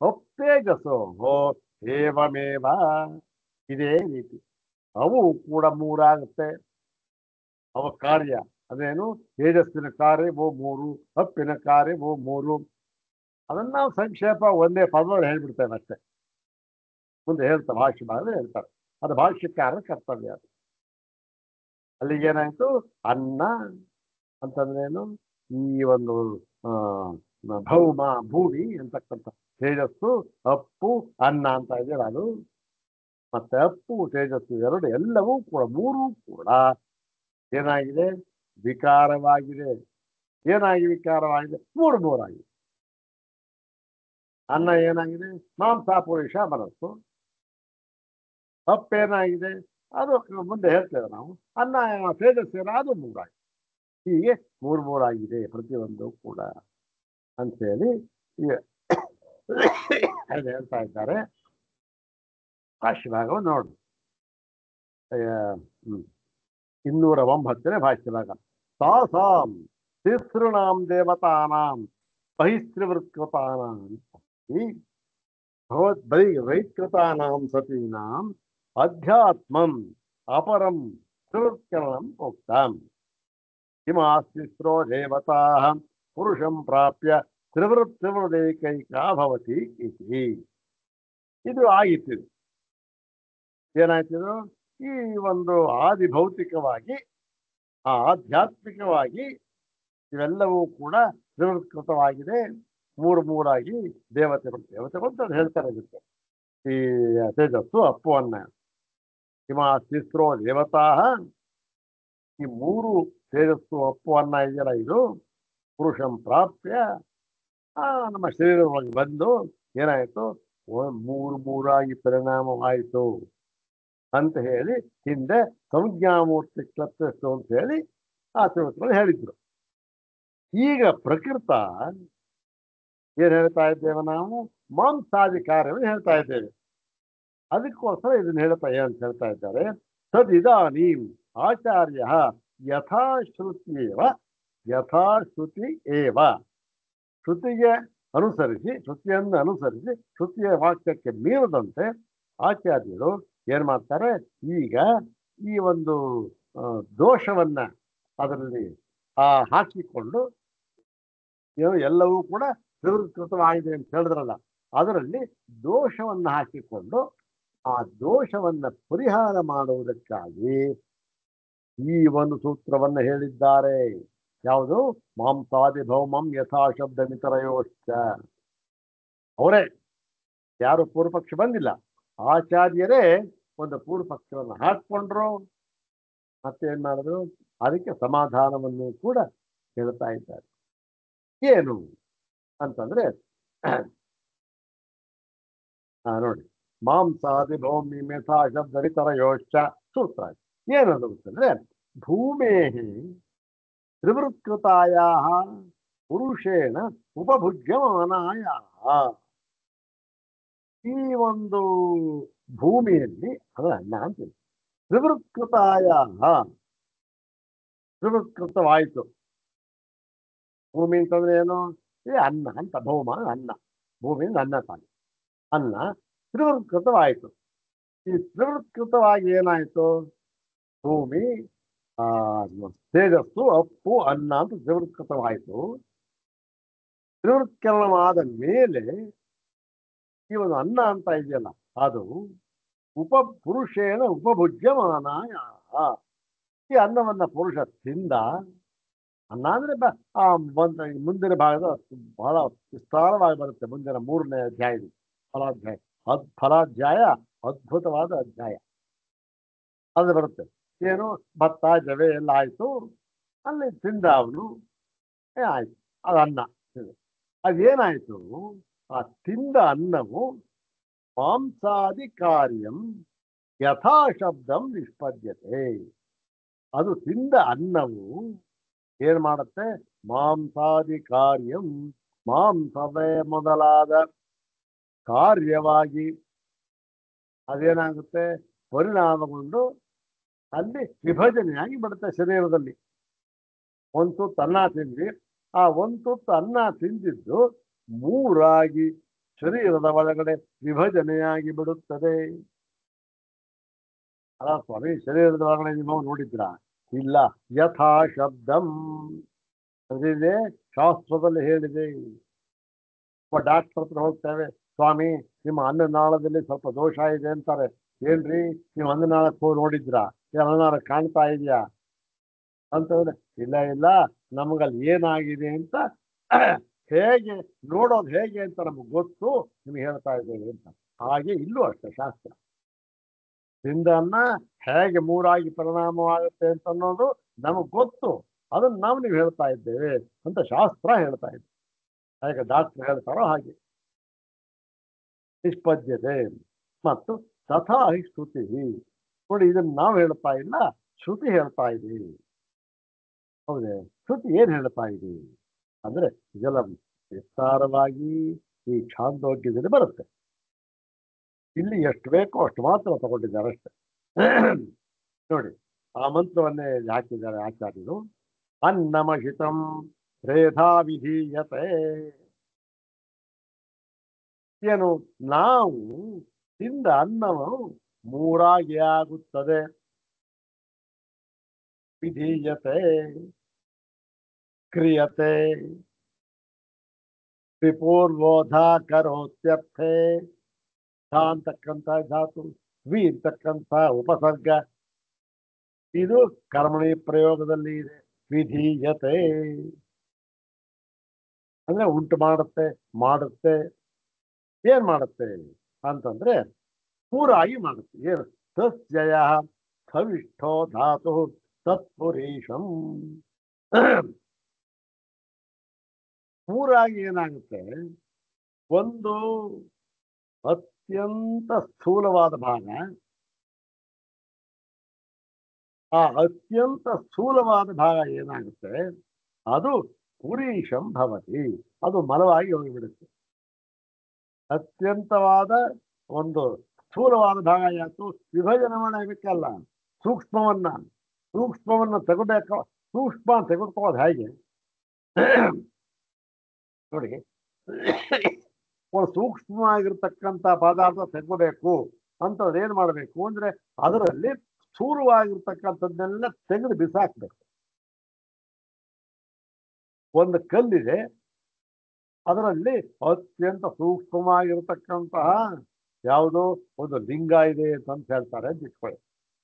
ಅಪ್ಪೇಜಸ್ಸೋ ಏವಮೇವ. ಇದೇ ರೀತಿ ಅವು ಕೂಡ 3 ಆಗುತ್ತೆ. ಅವ ಕಾರ್ಯ ಅದೇನು? ತೇಜಸ್ಸಿನ ಕಾರ್ಯವೋ 3, ಅಪ್ಪಿನ ಕಾರ್ಯವೋ 3. ಅದನ್ನ ನಾವು ಸಂಕ್ಷೇಪ ಒಂದೇ ಪದದಲ್ಲಿ ಹೇಳ್ಬಿಡ್ತೇವೆ ಅಷ್ಟೇ. ಮುಂದೆ ಹೇಳ್ತಾರೆ, ಭಾಷ್ಯ ಭಾಗದಲ್ಲಿ ಹೇಳ್ತಾರೆ. ಅದು ಭಾಷ್ಯಕಾರರ ಕರ್ತವ್ಯ. ಅದು ಅಲ್ಲಿಗೆ ಏನಾಯ್ತು? ಅನ್ನ ಅಂತಂದ್ರೇನು? ಈ ಒಂದು ಭೌಮ, ಭೂಮಿ ಅಂತಕ್ಕಂಥ ತೇಜಸ್ಸು, ಅಪ್ಪು, ಅನ್ನ ಅಂತ ಇದೆಯಲ್ಲ ಅದು. ಮತ್ತೆ ಅಪ್ಪು, ತೇಜಸ್ಸು ಎರಡು ಎಲ್ಲವೂ ಕೂಡ 3 ಕೂಡ ಏನಾಗಿದೆ? ವಿಕಾರವಾಗಿದೆ. ಏನಾಗಿ ವಿಕಾರವಾಗಿದೆ? 3 ಆಗಿದೆ. ಅನ್ನ ಏನಾಗಿದೆ? ಮಾಂಸ, ಪುರುಷ, ಮನಸ್ಸು. ಅಪ್ಪೇನಾಗಿದೆ? ಅದು ಮುಂದೆ ಹೇಳ್ತೇವೆ ನಾವು. ಅನ್ನ, ತೇಜಸ್ಸೇನ, ಅದು 3 ಆಗಿದೆ. ಹೀಗೆ 3 ಆಗಿದೆ ಪ್ರತಿಯೊಂದು ಕೂಡ ಅಂತೇಳಿ ಅದು ಹೇಳ್ತಾ ಇದ್ದಾರೆ. ಭಾಷ್ಯ ಭಾಗವನ್ನು ನೋಡು. 209ನೇ ಭಾಷ್ಯ ಭಾಗ. ತಾಸಾಂ ತಿಸೃಣಾಂ ದೇವತಾನಾಂ ಬಹಿಸ್ತ್ರಿವೃತ್ಕೃತಾನಾಂ ವೈಕೃತಾನಾಂ ಸತೀನಾಂ ಅಧ್ಯಾತ್ಮಂ ಅಪರಂ ತ್ರಿವೃತ್ಕರಣಂ ಉಕ್ತಂ. ಹಿಮಾಸ್ತಿಸ್ರೋ ದೇವತಾಃ ಪುರುಷಂ ಪ್ರಾಪ್ಯ ತ್ರಿವೃತ್ತೈಕೈಕಾ ಭವತಿ ಇತಿ. ಇದು ಆಗಿತ್ತು. ಏನಾಯ್ತಿದು? ಈ ಒಂದು ಆದಿಭೌತಿಕವಾಗಿ, ಆಧ್ಯಾತ್ಮಿಕವಾಗಿ ಇವೆಲ್ಲವೂ ಕೂಡ ತ್ರಿವೃತ್ಕೃತವಾಗಿದೆ. 3 ಆಗಿ ದೇವತೆಗಳು ಅಂತ ಹೇಳ್ತಾರೆ. ಇದಕ್ಕೆ ಈ ತೇಜಸ್ಸು, ಅಪ್ಪು, ಅನ್ನ. ಹಿಮಾಸ್ತಿಸ್ರೋ ದೇವತಾಃ, ಈ 3 ತೇಜಸ್ಸು, ಅಪ್ಪು, ಅನ್ನ ಇದೆಯಲ್ಲ, ಇದು ಪುರುಷಂ ಪ್ರಾಪ್ಯ ನಮ್ಮ ಶರೀರವಾಗಿ ಬಂದು ಏನಾಯ್ತು? 3 ಆಗಿ ಪರಿಣಾಮವಾಯಿತು ಅಂತ ಹೇಳಿ ಹಿಂದೆ ಸಂಜ್ಞಾಮೂರ್ತಿ ಕ್ಲಪ್ತಸ್ತು ಅಂತ ಹೇಳಿ ಆ ತಿಳುವಳಿಕೆಗಳು ಹೇಳಿದ್ರು. ಈಗ ಪ್ರಕೃತ ಏನ್ ಹೇಳ್ತಾ ಇದ್ದೇವೆ ನಾವು? ಮಾಂಸಾದಿ ಕಾರ್ಯವನ್ನು ಹೇಳ್ತಾ ಇದ್ದೇವೆ. ಅದಕ್ಕೋಸ್ಕರ ಇದನ್ನ ಏನಂತ ಹೇಳ್ತಾ ಇದ್ದಾರೆ? ತದಿದಾನೀಂ ಆಚಾರ್ಯ ಯಥಾಶ್ರುತಿ ಏವ ಶ್ರುತಿಗೆ ಅನುಸರಿಸಿ, ಶ್ರುತಿಯನ್ನು ಅನುಸರಿಸಿ, ಶ್ರುತಿಯ ವಾಕ್ಯಕ್ಕೆ ಮೀರದಂತೆ ಆಚಾರ್ಯರು ಏನ್ ಮಾಡ್ತಾರೆ? ಈಗ ಈ ಒಂದು ದೋಷವನ್ನ ಅದರಲ್ಲಿ ಹಾಕಿಕೊಂಡು, ಎಲ್ಲವೂ ಕೂಡ ತ್ರಿವೃತ್ಕೃತವಾಗಿದೆ ಅಂತ ಹೇಳಿದ್ರಲ್ಲ, ಅದರಲ್ಲಿ ದೋಷವನ್ನ ಹಾಕಿಕೊಂಡು ಆ ದೋಷವನ್ನ ಪರಿಹಾರ ಮಾಡುವುದಕ್ಕಾಗಿ ಈ ಒಂದು ಸೂತ್ರವನ್ನ ಹೇಳಿದ್ದಾರೆ. ಯಾವುದು? ಮಾಂಸಾದಿ ಭೌಮಂ ಯಥಾ ಶಬ್ದ ಮಿತರಯೋಶ್ಚ. ಅವರೇ, ಯಾರು ಪೂರ್ವಪಕ್ಷ ಬಂದಿಲ್ಲ, ಆಚಾರ್ಯರೇ ಒಂದು ಪೂರ್ವಪಕ್ಷವನ್ನು ಹಾಕ್ಕೊಂಡ್ರು. ಮತ್ತೇನ್ ಮಾಡಿದ್ರು? ಅದಕ್ಕೆ ಸಮಾಧಾನವನ್ನು ಕೂಡ ಹೇಳ್ತಾ ಇದ್ದಾರೆ. ಏನು ಅಂತಂದ್ರೆ ನೋಡಿ, ಮಾಂಸಾದಿ ಭೌಮಿ ಯಥಾ ಶಬ್ದ ಮಿತರಯೋಶ್ಚ ಸೂತ್ರ ಏನದು ಅಂತಂದ್ರೆ, ಭೂಮೇ ತ್ರಿವೃತ್ಕೃತಾಯಾ ಪುರುಷೇಣ ಉಪಭುಜ್ಯಮಾನಾಯ. ಈ ಒಂದು ಭೂಮಿಯಲ್ಲಿ ಅನ್ನ ಅಂತೀವಿ. ತ್ರಿವೃತ್ಕೃತವಾಯಿತು. ಭೂಮಿ ಅಂತಂದ್ರೆ ಏನು? ಅನ್ನ ಅಂತ. ಭೌಮ ಅನ್ನ, ಭೂಮಿಯಿಂದ ಅನ್ನ ತಾನೆ. ಅನ್ನ ತ್ರಿವೃತ್ಕೃತವಾಯಿತು. ಈ ತ್ರಿವೃತ್ಕೃತವಾಗಿ ಏನಾಯ್ತು? ಭೂಮಿ ಆ ತೇಜಸ್ಸು ಅಪ್ಪು ಅನ್ನ ಅಂತ ತ್ರಿವೃತ್ಕೃತವಾಯಿತು. ತ್ರಿವೃತ್ಕರಣವಾದ ಮೇಲೆ ಈ ಒಂದು ಅನ್ನ ಅಂತ ಇದೆಯಲ್ಲ ಅದು ಉಪಪುರುಷೇಣ ಉಪಭುಜ್ಯಮಾನಾಯ. ಈ ಅನ್ನವನ್ನ ಪುರುಷ ತಿಂದ. ಅನ್ನ ಅಂದ್ರೆ ಮುಂದಿನ ಭಾಗದ ಬಹಳ ವಿಸ್ತಾರವಾಗಿ ಬರುತ್ತೆ. ಮುಂದಿನ 3ನೇ ಅಧ್ಯಾಯದಲ್ಲಿ ಫಲಾಧ್ಯಾಯ. ಫಲಾಧ್ಯಾಯ ಅದ್ಭುತವಾದ ಅಧ್ಯಾಯ ಅದು ಬರುತ್ತೆ. ಏನು ಭತ್ತ ಜವೆ ಎಲ್ಲ ಆಯ್ತು, ಅಲ್ಲಿ ತಿಂದ ಅವನು, ಆಯ್ತು ಅದು ಅನ್ನ. ಅದೇನಾಯ್ತು, ಆ ತಿಂದ ಅನ್ನವು ಮಾಂಸಾದಿ ಕಾರ್ಯಂ ಯಥಾಶಬ್ದಂ ನಿಷ್ಪದ್ಯತೆ. ಅದು ತಿಂದ ಅನ್ನವು ಏನ್ ಮಾಡುತ್ತೆ, ಮಾಂಸಾದಿ ಕಾರ್ಯಂ ಮಾಂಸವೇ ಮೊದಲಾದ ಕಾರ್ಯವಾಗಿ ಅದೇನಾಗುತ್ತೆ ಪರಿಣಾಮಗೊಂಡು ಅಲ್ಲಿ ವಿಭಜನೆಯಾಗಿ ಬಿಡುತ್ತೆ ಶರೀರದಲ್ಲಿ. ಒಂದು ತುತ್ತು ಅನ್ನ ತಿಂದ್ವಿ, ಆ ಒಂದು ತುತ್ತು ಅನ್ನ ತಿಂದಿದ್ದು 3ಆಗಿ ಶರೀರದ ಒಳಗಡೆ ವಿಭಜನೆಯಾಗಿ ಬಿಡುತ್ತದೆ. ಅಲ್ಲ ಸ್ವಾಮಿ, ಶರೀರದ ಒಳಗಡೆ ನೀವು ನೋಡಿದ್ರ? ಇಲ್ಲ. ಯಥಾ ಶಬ್ದಂ ಅದಿದೆ, ಶಾಸ್ತ್ರದಲ್ಲಿ ಹೇಳಿದೆ. ಒಬ್ಬ ಡಾಕ್ಟರ್ ಹತ್ರ ಹೋಗ್ತೇವೆ, ಸ್ವಾಮಿ ನಿಮ್ಮ ಅನ್ನನಾಳದಲ್ಲಿ ಸ್ವಲ್ಪ ದೋಷ ಇದೆ ಅಂತಾರೆ. ಏನ್ರಿ ನೀವು ಅನ್ನನಾಳಕ್ಕೆ ಹೋಗಿ ನೋಡಿದ್ರಾ? ಅನ್ನನಾಳ ಕಾಣ್ತಾ ಇದೆಯಾ ಅಂತಂದ್ರೆ, ಇಲ್ಲ ಇಲ್ಲ ನಮಗಲ್ಲಿ ಏನಾಗಿದೆ ಅಂತ ಹೇಗೆ ನೋಡೋದು ಹೇಗೆ ಅಂತ ನಮಗೆ ಗೊತ್ತು, ನಿಮ್ಗೆ ಹೇಳ್ತಾ ಇದ್ದೇವೆ ಅಂತ. ಹಾಗೆ ಇಲ್ಲೂ ಅಷ್ಟೇ ಶಾಸ್ತ್ರ. ತಿಂದನ್ನ ಹೇಗೆ 3ಆಗಿ ಪರಿಣಾಮವಾಗುತ್ತೆ ಅಂತ ಅನ್ನೋದು ನಮಗ್ ಗೊತ್ತು, ಅದನ್ನ ನಾವು ನೀವು ಹೇಳ್ತಾ ಇದ್ದೇವೆ ಅಂತ ಶಾಸ್ತ್ರ ಹೇಳ್ತಾ ಇದೆ. ಹೇಗೆ ಡಾಕ್ಟರ್ ಹೇಳ್ತಾರೋ ಹಾಗೆ ನಿಷ್ಪದ್ಯತೆ. ಮತ್ತು ತಥಾ ಹಿ ಶ್ರುತಿ. ನೋಡಿ, ಇದನ್ನ ನಾವು ಹೇಳ್ತಾ ಇಲ್ಲ, ಶ್ರುತಿ ಹೇಳ್ತಾ ಇದೆ. ಹೌದೇ, ಶ್ರುತಿ ಏನ್ ಹೇಳ್ತಾ ಇದೆ ಅಂದ್ರೆ ಇದೆಲ್ಲ ವಿಸ್ತಾರವಾಗಿ ಈ ಛಾಂದೋಗ್ಯದಲ್ಲಿ ಬರುತ್ತೆ. ಇಲ್ಲಿ ಎಷ್ಟು ಬೇಕೋ ಅಷ್ಟು ಮಾತ್ರ ತಗೊಂಡಿದ್ದಾರೆ ಅಷ್ಟೇ. ನೋಡಿ, ಆ ಮಂತ್ರವನ್ನೇ ಹಾಕಿದ್ದಾರೆ ಆಚಾರ್ಯರು. ಅನ್ನಮಹಿತಂ ತ್ರೇಧಾ ವಿಧೀಯತೆ. ಏನು, ನಾವು ತಿಂದ ಅನ್ನವು 3ಆಗಿ ಆಗುತ್ತದೆ. ವಿಧೀಯತೆ ಕ್ರಿಯತೆ ವಿಪೂರ್ವೋಧ ಕರೋತ್ಯರ್ಥೆ. ಅಂತಕ್ಕಂಥ ಧಾತು, ವಿ ಅಂತಕ್ಕಂಥ ಉಪಸರ್ಗ, ಇದು ಕರ್ಮಣಿ ಪ್ರಯೋಗದಲ್ಲಿ ಇದೆ. ವಿಧೀಯತೆ ಅಂದ್ರೆ ಉಂಟು ಮಾಡುತ್ತೆ, ಮಾಡುತ್ತೆ. ಏನ್ ಮಾಡುತ್ತೆ ಅಂತಂದ್ರೆ 3ಆಗಿ ಮಾಡುತ್ತೆ. ಏನು, ತಸ್ಯಯ ಸವಿಷ್ಠೋ ಧಾತು ತತ್ಪುರೀಶಂ. 3ಆಗಿ ಏನಾಗುತ್ತೆ, ಒಂದು ಅತ್ಯಂತ ಸ್ಥೂಲವಾದ ಭಾಗ. ಆ ಅತ್ಯಂತ ಸ್ಥೂಲವಾದ ಭಾಗ ಏನಾಗುತ್ತೆ, ಅದು ಪುರೀಶಂ ಭವತಿ, ಅದು ಮಲವಾಗಿ ಹೋಗಿಬಿಡುತ್ತೆ. ಅತ್ಯಂತವಾದ ಒಂದು ಸ್ಥೂಲವಾದ ಭಾಗ ಯಾತು, ವಿಭಜನೆ ಮಾಡಬೇಕಲ್ಲ. ಸೂಕ್ಷ್ಮವನ್ನ ತೆಗೋಬೇಕು. ಸೂಕ್ಷ್ಮ ತೆಗೆದುಕೊಳ್ಳೋದು ಹೇಗೆ ನೋಡಿ, ಒಂದು ಸೂಕ್ಷ್ಮವಾಗಿರ್ತಕ್ಕಂಥ ಪದಾರ್ಥ ತೆಗೋಬೇಕು ಅಂತ ಏನ್ ಮಾಡಬೇಕು ಅಂದ್ರೆ, ಅದರಲ್ಲಿ ಸ್ಥೂಲವಾಗಿರ್ತಕ್ಕಂಥದ್ದನ್ನೆಲ್ಲ ತೆಗೆದು ಬಿಸಾಕ್ಬೇಕು. ಒಂದು ಕಲ್ಲಿದೆ, ಅದರಲ್ಲಿ ಅತ್ಯಂತ ಸೂಕ್ಷ್ಮವಾಗಿರ್ತಕ್ಕಂತಹ ಯಾವುದೋ ಒಂದು ಲಿಂಗ ಇದೆ ಅಂತ ಹೇಳ್ತಾರೆ ಅಂತ ಇಟ್ಕೊಳ್ಳಿ.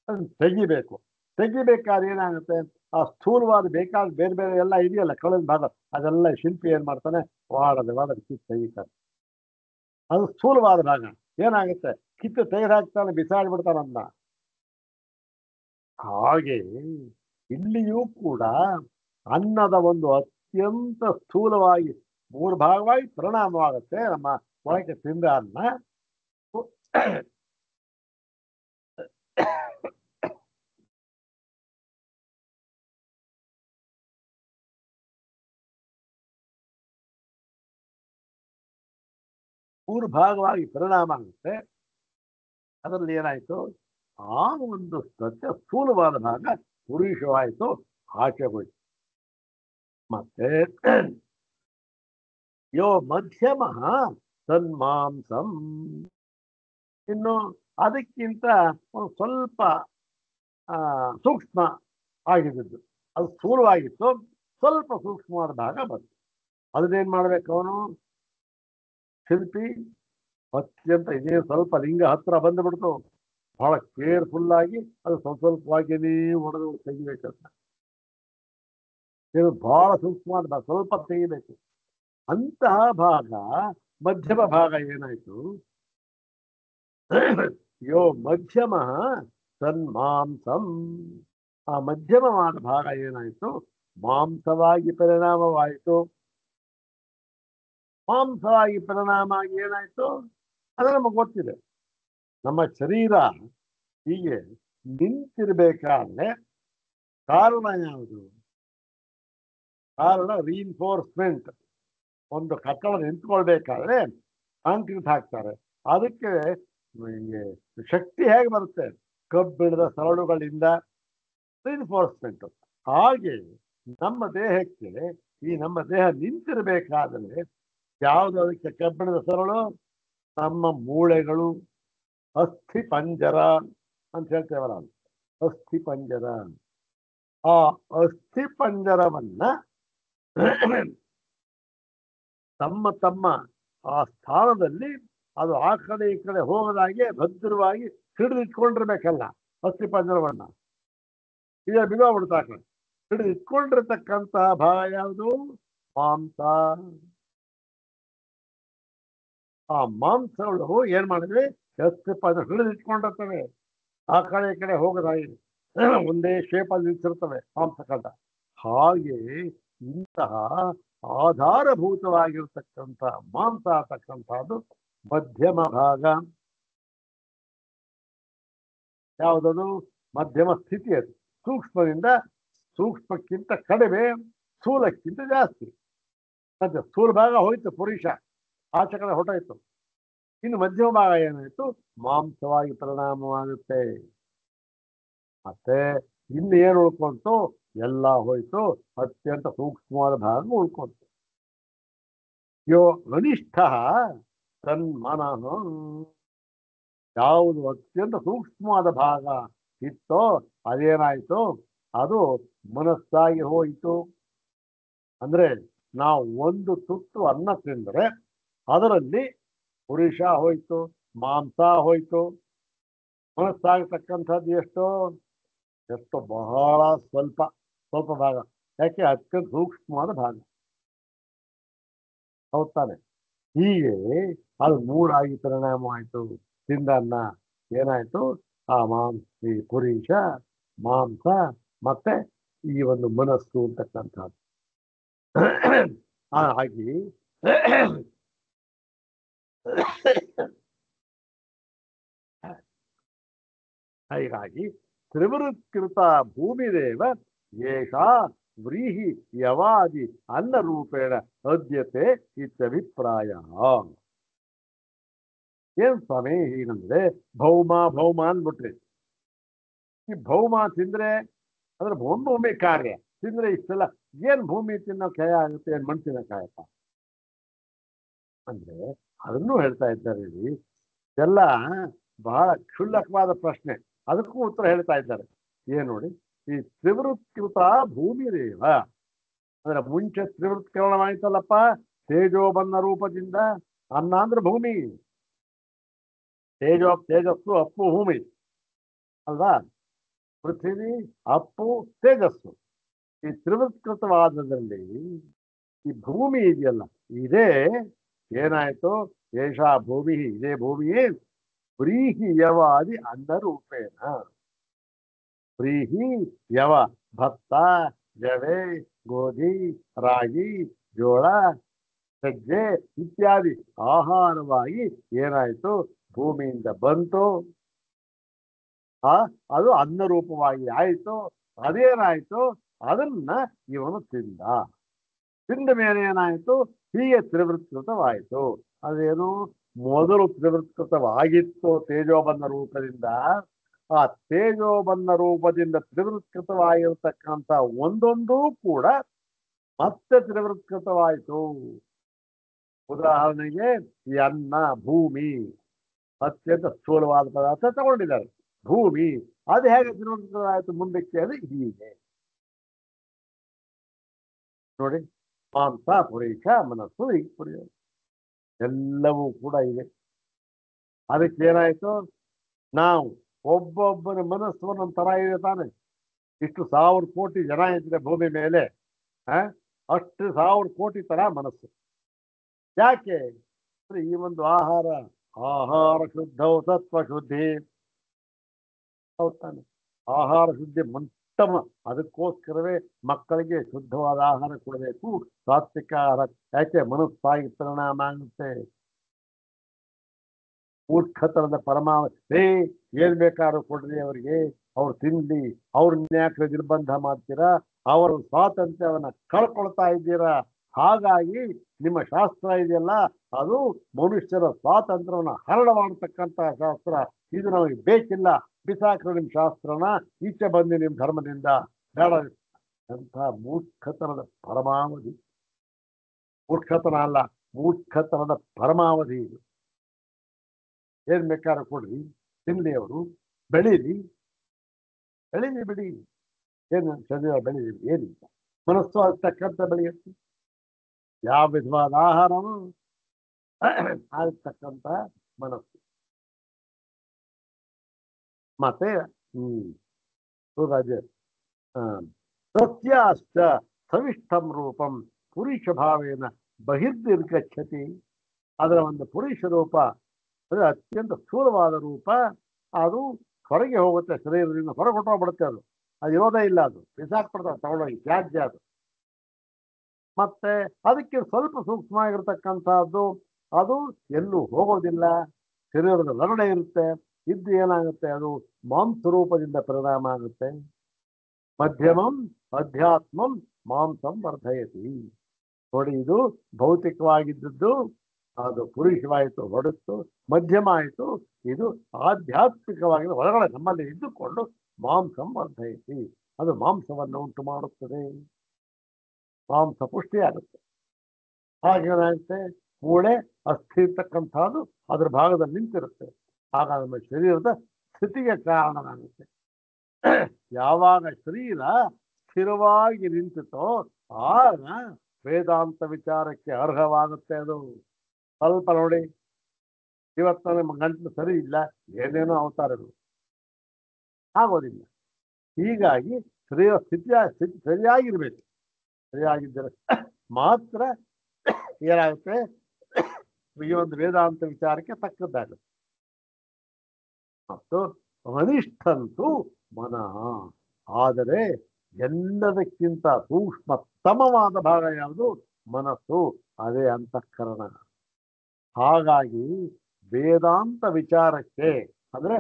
ಅದನ್ನ ತೆಗಿಬೇಕು. ತೆಗಿಬೇಕಾದ್ರೆ ಏನಾಗುತ್ತೆ, ಆ ಸ್ಥೂಲವಾದ ಬೇಕಾದ ಬೇರೆ ಬೇರೆ ಎಲ್ಲ ಇದೆಯಲ್ಲ ಕಳೆದ ಭಾಗ, ಅದೆಲ್ಲ ಶಿಲ್ಪಿ ಏನ್ ಮಾಡ್ತಾನೆ, ವಾಡದ ಕಿತ್ತು ತೆಗಿತಾನೆ. ಅದು ಸ್ಥೂಲವಾದ ಭಾಗ. ಏನಾಗುತ್ತೆ, ಕಿತ್ತು ತೆಗೆದಾಕ್ತಾನೆ, ಬಿಸಾಡ್ಬಿಡ್ತಾನನ್ನ. ಹಾಗೆ ಇಲ್ಲಿಯೂ ಕೂಡ ಅನ್ನದ ಒಂದು ಅತ್ಯಂತ ಸ್ಥೂಲವಾಗಿ 3 ಭಾಗವಾಗಿ ಪರಿಣಾಮವಾಗುತ್ತೆ ನಮ್ಮ ಒಳಗೆ ತಿಂದ ಅನ್ನ. ಮೂರು ಭಾಗವಾಗಿ ಪರಿಣಾಮ ಆಗುತ್ತೆ. ಅದರಲ್ಲಿ ಏನಾಯ್ತು, ಆ ಒಂದು ಸತ್ಯ ಸ್ಥೂಲವಾದ ಭಾಗ ಪುರುಷವಾಯಿತು, ಆಚೆ ಹೋಯ್ತು. ಮತ್ತೆ ಯೋ ಮಧ್ಯಮ ತನ್ಮಾಂಸಂ, ಇನ್ನು ಅದಕ್ಕಿಂತ ಸ್ವಲ್ಪ ಸೂಕ್ಷ್ಮ ಆಗಿದ್ದು. ಅದು ಸ್ಥೂಲವಾಗಿತ್ತು, ಸ್ವಲ್ಪ ಸೂಕ್ಷ್ಮವಾದ ಭಾಗ ಬಂತು. ಅದನ್ನೇನು ಮಾಡ್ಬೇಕು ಅವನು ಶಿಲ್ಪಿ? ಅತ್ಯಂತ ಇದೇ ಸ್ವಲ್ಪ ಲಿಂಗ ಹತ್ರ ಬಂದುಬಿಡ್ತು, ಬಹಳ ಕೇರ್ಫುಲ್ ಆಗಿ ಅದು ಸ್ವಲ್ಪವಾಗಿಯೇ ಒಡೆದು ತೆಗಿಬೇಕಂತ. ಇದು ಬಹಳ ಸೂಕ್ಷ್ಮವಾದ ಭಾಗ, ಸ್ವಲ್ಪ ತೆಗಿಬೇಕು. ಅಂತಹ ಭಾಗ ಮಧ್ಯಮ ಭಾಗ ಏನಾಯ್ತು? ಯೋ ಮಧ್ಯಮ ಸನ್ಮಾಂಸಂ. ಆ ಮಧ್ಯಮವಾದ ಭಾಗ ಏನಾಯ್ತು? ಮಾಂಸವಾಗಿ ಪರಿಣಾಮವಾಯಿತು. ಮಾಂಸವಾಗಿ ಪರಿಣಾಮ ಏನಾಯ್ತು? ಅದು ನಮಗೆ ಗೊತ್ತಿದೆ. ನಮ್ಮ ಶರೀರ ಹೀಗೆ ನಿಂತಿರ್ಬೇಕಾದ್ರೆ ಕಾರಣ ಯಾವುದು? ಕಾರಣ ರೀಇನ್ಫೋರ್ಸ್ಮೆಂಟ್. ಒಂದು ಕಟ್ಟಡ ನಿಂತ್ಕೊಳ್ಬೇಕಾದ್ರೆ ಕಾಂಕ್ರೀಟ್ ಹಾಕ್ತಾರೆ, ಅದಕ್ಕೆ ಶಕ್ತಿ ಹೇಗೆ ಬರುತ್ತೆ? ಕಬ್ಬಿಣದ ಸರಳುಗಳಿಂದ ರೀಇನ್ಫೋರ್ಸ್ಮೆಂಟ್. ಹಾಗೆ ನಮ್ಮ ದೇಹಕ್ಕೆ, ಈ ನಮ್ಮ ದೇಹ ನಿಂತಿರಬೇಕಾದ್ರೆ ಯಾವುದು ಅದಕ್ಕೆ ಕಬ್ಬಿಣದ ಸರಳು? ನಮ್ಮ ಮೂಳೆಗಳು, ಅಸ್ಥಿ ಪಂಜರ ಅಂತ ಹೇಳ್ತೇವಲ್ಲ, ಅಸ್ಥಿ ಪಂಜರ. ಆ ಅಸ್ಥಿ ಪಂಜರವನ್ನ ತಮ್ಮ ತಮ್ಮ ಆ ಸ್ಥಾನದಲ್ಲಿ ಅದು ಆ ಕಡೆ ಈ ಕಡೆ ಹೋಗದಾಗೆ ಭದ್ರವಾಗಿ ಹಿಡಿದಿಟ್ಕೊಂಡಿರ್ಬೇಕಲ್ಲ ಅಸ್ಥಿ ಪಂಜರವನ್ನ. ಈಗ ಬಿಡೋಗ್ಬಿಡ್ತಾ ಕಡೆ ಹಿಡಿದು ಇಟ್ಕೊಂಡಿರ್ತಕ್ಕಂತಹ ಭಾಗ ಯಾವುದು? ಮಾಂಸ. ಆ ಮಾಂಸಗಳು ಏನ್ ಮಾಡಿದ್ವಿ? ಅಸ್ಥಿ ಪಂಜರ ಹಿಡಿದು ಇಟ್ಕೊಂಡಿರ್ತವೆ, ಆ ಕಡೆ ಈ ಕಡೆ ಹೋಗದಾಗಿ ಒಂದೇ ಶೇಪಲ್ಲಿ ನಿಲ್ಸಿರ್ತವೆ ಮಾಂಸಖಂಡ. ಹಾಗೆ ಇಂತಹ ಆಧಾರಭೂತವಾಗಿರ್ತಕ್ಕಂಥ ಮಾಂಸ ಅಂತಕ್ಕಂಥದ್ದು ಮಧ್ಯಮ ಭಾಗ. ಯಾವುದದು? ಮಧ್ಯಮ ಸ್ಥಿತಿ. ಅದು ಸೂಕ್ಷ್ಮದಿಂದ, ಸೂಕ್ಷ್ಮಕ್ಕಿಂತ ಕಡಿಮೆ, ಸ್ಥೂಲಕ್ಕಿಂತ ಜಾಸ್ತಿ. ಮತ್ತೆ ಸ್ಥೂಲ ಭಾಗ ಹೋಯ್ತು, ಪುರುಷ ಆಚೆ ಕಡೆ ಹೊರಟೋಯ್ತು. ಇನ್ನು ಮಧ್ಯಮ ಭಾಗ ಏನಾಯ್ತು? ಮಾಂಸವಾಗಿ ಪರಿಣಾಮವಾಗುತ್ತೆ. ಮತ್ತೆ ಇನ್ನು ಏನು ಉಳ್ಕೊಂತು? ಎಲ್ಲ ಹೋಯ್ತು, ಅತ್ಯಂತ ಸೂಕ್ಷ್ಮವಾದ ಭಾಗ ಉಳ್ಕೊಂತು. ಯೋ ಅನಿಷ್ಠ ತನ್ಮನಃ. ಯಾವುದು ಅತ್ಯಂತ ಸೂಕ್ಷ್ಮವಾದ ಭಾಗ ಇತ್ತೋ ಅದೇನಾಯ್ತು? ಅದು ಮನಸ್ಸಾಗಿ ಹೋಯಿತು. ಅಂದ್ರೆ ನಾವು ಒಂದು ತುತ್ತು ಅನ್ನ ತಿಂದರೆ ಅದರಲ್ಲಿ ಪುರುಷ ಹೋಯ್ತು, ಮಾಂಸ ಹೋಯ್ತು. ಮನಸ್ಸಾಗತಕ್ಕಂಥದ್ದು ಎಷ್ಟು ಬಹಳ ಸ್ವಲ್ಪ ಸ್ವಲ್ಪ ಭಾಗ. ಯಾಕೆ? ಅತ್ಯಂತ ಸೂಕ್ಷ್ಮವಾದ ಭಾಗ. ಹೌದ್ ತಾನೆ? ಹೀಗೆ ಅದು ಮೂರಾಗಿ ಪರಿಣಾಮವಾಯಿತು. ತಿಂದನ್ನ ಏನಾಯ್ತು? ಆ ಈ ಪುರುಷ, ಮಾಂಸ ಮತ್ತೆ ಈ ಒಂದು ಮನಸ್ಸು ಅಂತಕ್ಕಂಥದ್ದು. ಹಾಗೆ ಹೀಗಾಗಿ ತ್ರಿವೃತ್ಕೃತ ಭೂಮಿದೇವ ಏಷಾ ವ್ರೀಹಿ ಯವಾದಿ ಅನ್ನರೂಪೇಣ ಅದ್ಯತೆ ಇತ್ಯಭಿಪ್ರಾಯ. ಏನ್ ಸ್ವಾಮಿ ಏನಂದ್ರೆ ಭೌಮ ಭೌಮ ಅಂದ್ಬಿಟ್ರಿ. ಈ ಭೌಮ ತಿಂದ್ರೆ ಅಂದ್ರೆ ಭೂಮಿ ಕಾರ್ಯ ತಿಂದ್ರೆ ಇಷ್ಟೆಲ್ಲ ಏನ್ ಭೂಮಿ ತಿನ್ನೋ ಕೈ ಆಗುತ್ತೆ, ಏನ್ ಮಣ್ಣು ತಿನ್ನಕ್ಕಾಗತ್ತ ಅಂದ್ರೆ ಅದನ್ನು ಹೇಳ್ತಾ ಇದ್ದಾರೆ. ಎಲ್ಲ ಬಹಳ ಕ್ಷುಲ್ಲಕವಾದ ಪ್ರಶ್ನೆ, ಅದಕ್ಕೂ ಉತ್ತರ ಹೇಳ್ತಾ ಇದ್ದಾರೆ. ಏನ್ ನೋಡಿ, ಈ ತ್ರಿವೃತ್ಕೃತ ಭೂಮಿ ದೇವ ಅಂದ್ರೆ ಮುಂಚೆ ತ್ರಿವೃತ್ಕರಣವಾಯ್ತಲ್ಲಪ್ಪ, ತೇಜೋಬನ್ನ ರೂಪದಿಂದ. ಅನ್ನ ಅಂದ್ರೆ ಭೂಮಿ, ತೇಜಸ್ಸು ಅಪ್ಪು ಭೂಮಿ ಅಲ್ವಾ? ಪೃಥ್ವಿ ಅಪ್ಪು ತೇಜಸ್ಸು. ಈ ತ್ರಿವೃತ್ಕೃತವಾದದಲ್ಲಿ ಈ ಭೂಮಿ ಇದೆಯಲ್ಲ, ಇದೇ ಏನಾಯ್ತು? ಏಷಾ ಭೂಮಿ, ಇದೇ ಭೂಮಿಯೇ ವ್ರೀಹಿ ಯವಾದಿ ಅನ್ನರೂಪೇಣ. ವ್ರೀಹಿ ಯವ ಭತ್ತ, ಜವೆ, ಗೋಧಿ, ರಾಗಿ, ಜೋಳ, ಸಜ್ಜೆ ಇತ್ಯಾದಿ ಆಹಾರವಾಗಿ ಏನಾಯ್ತು? ಭೂಮಿಯಿಂದ ಬಂತು. ಅದು ಅನ್ನರೂಪವಾಗಿ ಆಯಿತು. ಅದೇನಾಯ್ತು? ಅದನ್ನ ಇವನು ತಿಂದ. ತಿಂದ ಮೇಲೆ ಏನಾಯ್ತು? ಹೀಗೆ ತ್ರಿವೃತ್ಕೃತವಾಯಿತು. ಅದೇನು? ಮೊದಲು ತ್ರಿವೃತ್ಕೃತವಾಗಿತ್ತು ತೇಜೋಬನ್ನ ರೂಪದಿಂದ. ಆ ತೇಜೋಬನ್ನ ರೂಪದಿಂದ ತ್ರಿವೃತ್ಕೃತವಾಗಿರತಕ್ಕಂಥ ಒಂದೊಂದೂ ಕೂಡ ಮತ್ತೆ ತ್ರಿವೃತ್ಕೃತವಾಯಿತು. ಉದಾಹರಣೆಗೆ ಈ ಅನ್ನ, ಭೂಮಿ ಅತ್ಯಂತ ಸ್ಥೂಲವಾದ ಪದಾರ್ಥ ತಗೊಂಡಿದ್ದಾರೆ. ಭೂಮಿ ಅದು ಹೇಗೆ ಜೀರ್ಣೋದ್ಧಾರ ಮುಂದಕ್ಕೆ ಅದು ಹೀಗೆ ನೋಡಿ. ಮಾಂಸ ಪುರೀಷ ಮನಸ್ಸು ಈಗ ಪುರಿಯ ಎಲ್ಲವೂ ಕೂಡ ಇದೆ. ಅದಕ್ಕೆ ಏನಾಯ್ತು, ನಾವು ಒಬ್ಬೊಬ್ಬನ ಮನಸ್ಸು ಒಂದೊಂದು ತರ ಇದೆ ತಾನೆ. ಇಷ್ಟು 1000 ಕೋಟಿ ಜನ ಇದ್ರೆ ಭೂಮಿ ಮೇಲೆ ಅಷ್ಟು 1000 ಕೋಟಿ ತರ ಮನಸ್ಸು. ಯಾಕೆ ಈ ಒಂದು ಆಹಾರ ಶುದ್ಧವು ಸತ್ವ ಶುದ್ಧಿ ಹೌದಾನೆ. ಆಹಾರ ಶುದ್ಧಿ ಉತ್ತಮ. ಅದಕ್ಕೋಸ್ಕರವೇ ಮಕ್ಕಳಿಗೆ ಶುದ್ಧವಾದ ಆಹಾರ ಕೊಡಬೇಕು, ಸಾತ್ವಿಕ ಆಹಾರ. ಯಾಕೆ ಮನಸ್ಸಾಗಿ ಪರಿಣಾಮ ಆಗುತ್ತೆ. ಮೂರ್ಖತನದ ಪರಮಾವಧಿ ಏನ್ ಬೇಕಾದ್ರೂ ಕೊಡ್ರಿ ಅವರಿಗೆ, ಅವ್ರು ತಿನ್ಲಿ, ಅವ್ರನ್ನ ಯಾಕೆ ನಿರ್ಬಂಧ ಮಾಡ್ತೀರಾ, ಅವರ ಸ್ವಾತಂತ್ರ್ಯವನ್ನ ಕಳ್ಕೊಳ್ತಾ ಇದ್ದೀರಾ. ಹಾಗಾಗಿ ನಿಮ್ಮ ಶಾಸ್ತ್ರ ಇದೆಯಲ್ಲ ಅದು ಮನುಷ್ಯರ ಸ್ವಾತಂತ್ರ್ಯವನ್ನ ಹರಣ ಮಾಡತಕ್ಕಂತಹ ಶಾಸ್ತ್ರ. ಇದು ನಮಗೆ ಬೇಕಿಲ್ಲ, ಬಿಸಾಕ್ರು ನಿಮ್ಮ ಶಾಸ್ತ್ರನ, ಈಚೆ ಬಂದು ನಿಮ್ಮ ಧರ್ಮದಿಂದ ಬೇಡ ಅಂತ ಮೂರ್ಖತನದ ಪರಮಾವಧಿ. ಮೂರ್ಖತನ ಅಲ್ಲ, ಮೂರ್ಖತನದ ಪರಮಾವಧಿ ಇದು. ಏನ್ ಬೇಕಾದ್ರೂ ಕೊಡ್ರಿ, ತಿನ್ಲಿ, ಅವರು ಬೆಳೀಲಿ ಬಿಡಿ, ಏನು ಶರೀರ ಬೆಳೀಲಿ, ಏನಿಲ್ಲ. ಮನಸ್ಸು ಅದು ತಕ್ಕಂತ ಬೆಳೆಯುತ್ತೆ. ಯಾವ ವಿಧವಾದ ಆಹಾರವು ಆಗತಕ್ಕಂತ ಮನಸ್ಸು. ಮತ್ತೆ ಸೂರಾಜ ಸತ್ಯಾಶ್ಚ ಸವಿಷ್ಠಂ ರೂಪಂ ಪುರುಷ ಭಾವೇನ ಬಹಿರ್ದಿರ್ಗಚ್ಚತಿ. ಅದರ ಒಂದು ಪುರುಷ ರೂಪ ಅದು ಅತ್ಯಂತ ಸ್ಥೂಲವಾದ ರೂಪ. ಅದು ಹೊರಗೆ ಹೋಗುತ್ತೆ, ಶರೀರದಿಂದ ಹೊರಗೆ ಹೊಟ್ಟೋಗ್ಬಿಡುತ್ತೆ. ಅದು ಇರೋದೇ ಇಲ್ಲ, ಅದು ಬಿಸಾಕ್ಬಿಡ್ತಾರೆ ತಗೊಳ್ಳೋಗಿ, ತ್ಯಾಜ್ಯ ಅದು. ಮತ್ತೆ ಅದಕ್ಕೆ ಸ್ವಲ್ಪ ಸೂಕ್ಷ್ಮ ಆಗಿರ್ತಕ್ಕಂಥದ್ದು, ಅದು ಎಲ್ಲೂ ಹೋಗೋದಿಲ್ಲ, ಶರೀರದ ಹೊರಗಡೆ ಇರುತ್ತೆ. ಇದ್ದು ಏನಾಗುತ್ತೆ, ಅದು ಮಾಂಸ ರೂಪದಿಂದ ಪರಿಣಾಮ ಆಗುತ್ತೆ. ಮಧ್ಯಮಂ ಅಧ್ಯಾತ್ಮಂ ಮಾಂಸಂ ವರ್ಧಯತಿ. ನೋಡಿ, ಇದು ಭೌತಿಕವಾಗಿದ್ದದ್ದು ಅದು ಪುರುಷವಾಯಿತು ಹೊರತು, ಮಧ್ಯಮ ಆಯಿತು ಇದು ಆಧ್ಯಾತ್ಮಿಕವಾಗಿ ಹೊರಗಡೆ ನಮ್ಮಲ್ಲಿ ಇದ್ದುಕೊಂಡು ಮಾಂಸಂ ವರ್ಧಯತಿ. ಅದು ಮಾಂಸವನ್ನು ಉಂಟು ಮಾಡುತ್ತದೆ, ಮಾಂಸ ಪುಷ್ಟಿ ಆಗುತ್ತೆ. ಹಾಗೇನಾಗುತ್ತೆ, ಮೂಳೆ ಅಸ್ಥಿ ಇರ್ತಕ್ಕಂಥದ್ದು ಅದ್ರ ಭಾಗದಲ್ಲಿ ನಿಂತಿರುತ್ತೆ. ಆಗ ನಮ್ಮ ಶರೀರದ ಸ್ಥಿತಿಗೆ ಕಾರಣವಾಗುತ್ತೆ. ಯಾವಾಗ ಶರೀರ ಸ್ಥಿರವಾಗಿ ನಿಂತಿತೋ ಆಗ ವೇದಾಂತ ವಿಚಾರಕ್ಕೆ ಅರ್ಹವಾಗುತ್ತೆ. ಅದು ಸ್ವಲ್ಪ ನೋಡಿ, ಇವತ್ತು ನಮ್ಮ ಗಂಟಲು ಸರಿ ಇಲ್ಲ, ಏನೇನೋ ಅವತಾರಗಳು ಆಗೋದಿಲ್ಲ. ಹೀಗಾಗಿ ಶರೀರ ಸರಿಯಾಗಿರ್ಬೇಕು. ಸರಿಯಾಗಿದ್ದರೆ ಮಾತ್ರ ಏನಾಗುತ್ತೆ, ಈ ಒಂದು ವೇದಾಂತ ವಿಚಾರಕ್ಕೆ ತಕ್ಕದ್ದಾಗುತ್ತೆ. ಮತ್ತು ಅನಿಷ್ಠಂತೂ ಮನಃ. ಆದರೆ ಎಲ್ಲದಕ್ಕಿಂತ ಸೂಕ್ಷ್ಮತಮವಾದ ಭಾಗ ಯಾವುದು, ಮನಸ್ಸು, ಅದೇ ಅಂತಃಕರಣ. ಹಾಗಾಗಿ ವೇದಾಂತ ವಿಚಾರಕ್ಕೆ ಅಂದ್ರೆ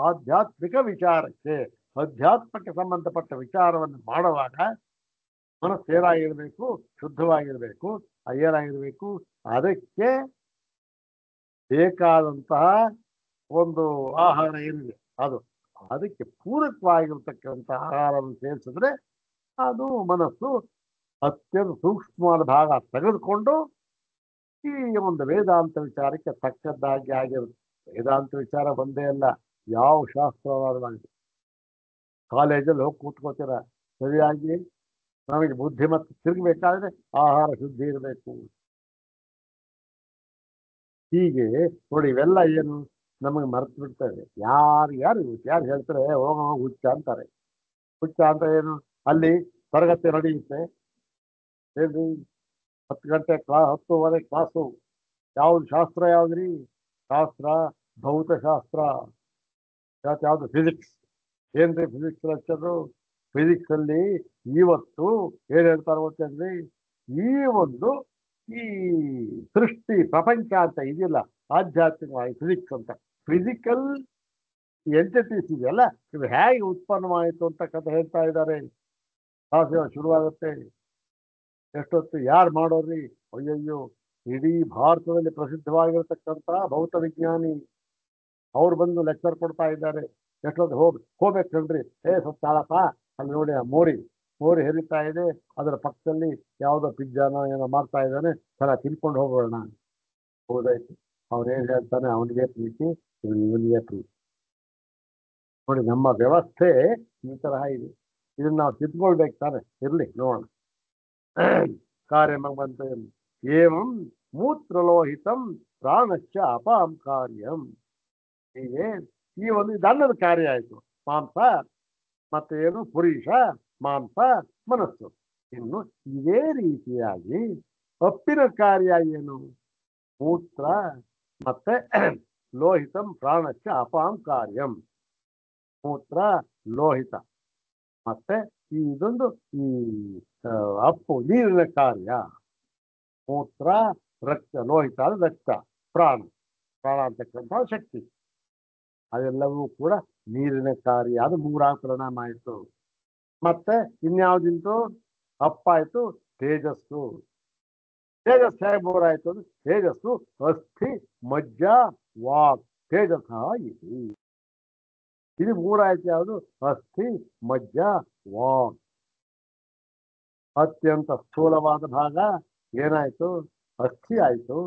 ಆಧ್ಯಾತ್ಮಿಕ ವಿಚಾರಕ್ಕೆ, ಅಧ್ಯಾತ್ಮಕ್ಕೆ ಸಂಬಂಧಪಟ್ಟ ವಿಚಾರವನ್ನು ಮಾಡುವಾಗ ಮನಸ್ಸು ಏನಾಗಿರ್ಬೇಕು, ಶುದ್ಧವಾಗಿರ್ಬೇಕು. ಏನಾಗಿರ್ಬೇಕು, ಅದಕ್ಕೆ ಬೇಕಾದಂತಹ ಒಂದು ಆಹಾರ ಏನಿದೆ ಅದಕ್ಕೆ ಪೂರಕವಾಗಿರ್ತಕ್ಕಂಥ ಆಹಾರವನ್ನು ಸೇರಿಸಿದ್ರೆ ಅದು ಮನಸ್ಸು ಅತ್ಯಂತ ಸೂಕ್ಷ್ಮವಾದ ಭಾಗ ತೆಗೆದುಕೊಂಡು ಈ ಒಂದು ವೇದಾಂತ ವಿಚಾರಕ್ಕೆ ತಕ್ಕದ್ದಾಗಿ ಆಗಿರುತ್ತೆ. ವೇದಾಂತ ವಿಚಾರ ಒಂದೇ ಅಲ್ಲ, ಯಾವ ಶಾಸ್ತ್ರವಾದ ಕಾಲೇಜಲ್ಲಿ ಹೋಗಿ ಕೂತ್ಕೋತೀರ, ಸರಿಯಾಗಿ ನಮಗೆ ಬುದ್ಧಿಮತ್ತೆ ತಿರುಗಬೇಕಾದ್ರೆ ಆಹಾರ ಶುದ್ಧಿ ಇರಬೇಕು. ಹೀಗೆ ನೋಡಿ, ಇವೆಲ್ಲ ಏನು ನಮಗೆ ಮರೆತು ಬಿಡ್ತಾರೆ. ಯಾರು ಹೇಳ್ತಾರೆ ಹೋಗ ಹುಚ್ಚ ಅಂತಾರೆ. ಹುಚ್ಚ ಅಂತ ಏನು, ಅಲ್ಲಿ ತರಗತಿ ನಡೆಯುತ್ತೆ, ಹೇಳ್ರಿ 10 ಗಂಟೆ 10:30 ಕ್ಲಾಸು. ಯಾವ್ದು ಶಾಸ್ತ್ರ, ಯಾವ್ದ್ರಿ ಶಾಸ್ತ್ರ? ಭೌತಶಾಸ್ತ್ರ. ಯಾವ್ದು ಫಿಸಿಕ್ಸ್. ಏನ್ರಿ ಫಿಸಿಕ್ಸ್ ಲೆಕ್ಚರು? ಫಿಸಿಕ್ಸ್ ಅಲ್ಲಿ ಇವತ್ತು ಏನ್ ಹೇಳ್ತಾರೆ ಗೊತ್ತೇನ್ರಿ, ಈ ಸೃಷ್ಟಿ ಪ್ರಪಂಚ ಅಂತ ಇದೆಯಲ್ಲ, ಆಧ್ಯಾತ್ಮಿಕವಾಗಿ ಫಿಸಿಕ್ಸ್ ಅಂತ, ಫಿಸಿಕಲ್ ಎಂಟಿಟೀಸ್ ಇದೆಯಲ್ಲ, ಇದು ಹೇಗೆ ಉತ್ಪನ್ನವಾಯಿತು ಅಂತ ಕಥೆ ಹೇಳ್ತಾ ಇದ್ದಾರೆ. ಕ್ಲಾಸ್ ಶುರುವಾಗುತ್ತೆ. ಎಷ್ಟೊತ್ತು ಯಾರು ಮಾಡೋರಿ? ಅಯ್ಯಯ್ಯೋ, ಇಡೀ ಭಾರತದಲ್ಲಿ ಪ್ರಸಿದ್ಧವಾಗಿರತಕ್ಕಂತಹ ಭೌತ ವಿಜ್ಞಾನಿ ಅವ್ರು ಬಂದು ಲೆಕ್ಚರ್ ಕೊಡ್ತಾ ಇದ್ದಾರೆ. ಎಷ್ಟೊತ್ತು ಹೋಗ್ಬೇಕು ಕಣ್ರಿ. ಸ್ವಲ್ಪ ತಾಳಪ್ಪ, ಅಲ್ಲಿ ನೋಡಿ ಆ ಮೋರಿ ಹರಿತಾ ಇದೆ, ಅದರ ಪಕ್ಕದಲ್ಲಿ ಯಾವುದೋ ಪಿಜ್ಜಾನ ಏನೋ ಮಾಡ್ತಾ ಇದ್ದಾನೆ, ಸಲ ತಿನ್ಕೊಂಡು ಹೋಗೋಣ. ಹೌದಾಯ್ತು, ಅವ್ರೇನು ಹೇಳ್ತಾನೆ ಅವನಿಗೆ ಪ್ರೀತಿ, ಇವನಿಗೆ ಪ್ರೀತಿ. ನೋಡಿ ನಮ್ಮ ವ್ಯವಸ್ಥೆ ಈ ತರಹ ಇದೆ. ಇದನ್ನ ನಾವು ತಿದ್ಕೊಳ್ಬೇಕು ತಾನೆ. ಇರ್ಲಿ ನೋಡೋಣ. ಕಾರ್ಯಂ ಬಂತು. ಏವಂ ಮೂತ್ರಲೋಹಿತಂ ಪ್ರಾಣಶ್ಚ ಅಪಾಂ ಕಾರ್ಯಂ. ಹೀಗೆ ಈ ಒಂದು ಇದನ್ನದ ಕಾರ್ಯ ಆಯ್ತು. ಮಾಂಸ ಮತ್ತೆ ಏನು ಪುರುಷ, ಮಾಂಸ, ಮನಸ್ಸು. ಇನ್ನು ಇದೇ ರೀತಿಯಾಗಿ ಅಪ್ಪಿನ ಕಾರ್ಯ ಏನು? ಮೂತ್ರ ಮತ್ತೆ ಲೋಹಿತಂ ಪ್ರಾಣಶ್ಚ ಅಪಾಂ ಕಾರ್ಯಂ. ಮೂತ್ರ ಲೋಹಿತ ಮತ್ತೆ ಇದೊಂದು ಈ ಅಪ್ಪು ನೀರಿನ ಕಾರ್ಯ. ಮೂತ್ರ ರಕ್ತ, ಲೋಹಿತ ರಕ್ತ, ಪ್ರಾಣ, ಪ್ರಾಣ ಅಂತಕ್ಕಂಥ ಶಕ್ತಿ, ಅದೆಲ್ಲವೂ ಕೂಡ ನೀರಿನ ಕಾರ್ಯ. ಅದು ಮೂರಾಗ ಪರಿಣಾಮ ಆಯಿತು. ಮತ್ತೆ ಇನ್ಯಾವುದಿಂತು? ಅಪ್ಪಾಯ್ತು ತೇಜಸ್ಸು. ತೇಜಸ್ ಹೇಗೆ ಮೂರಾಯ್ತು ಅಂದ್ರೆ ತೇಜಸ್ಸು ಅಸ್ಥಿ ಮಜ್ಜ ವಾಕ್ ತೇಜಸ್ ಇದು. ಇದು ಮೂರಾಯ್ತು ಯಾವುದು? ಅಸ್ಥಿ ಮಜ್ಜ ವಾಕ್. ಅತ್ಯಂತ ಸ್ಥೂಲವಾದ ಭಾಗ ಏನಾಯ್ತು? ಅಸ್ಥಿ ಆಯ್ತು.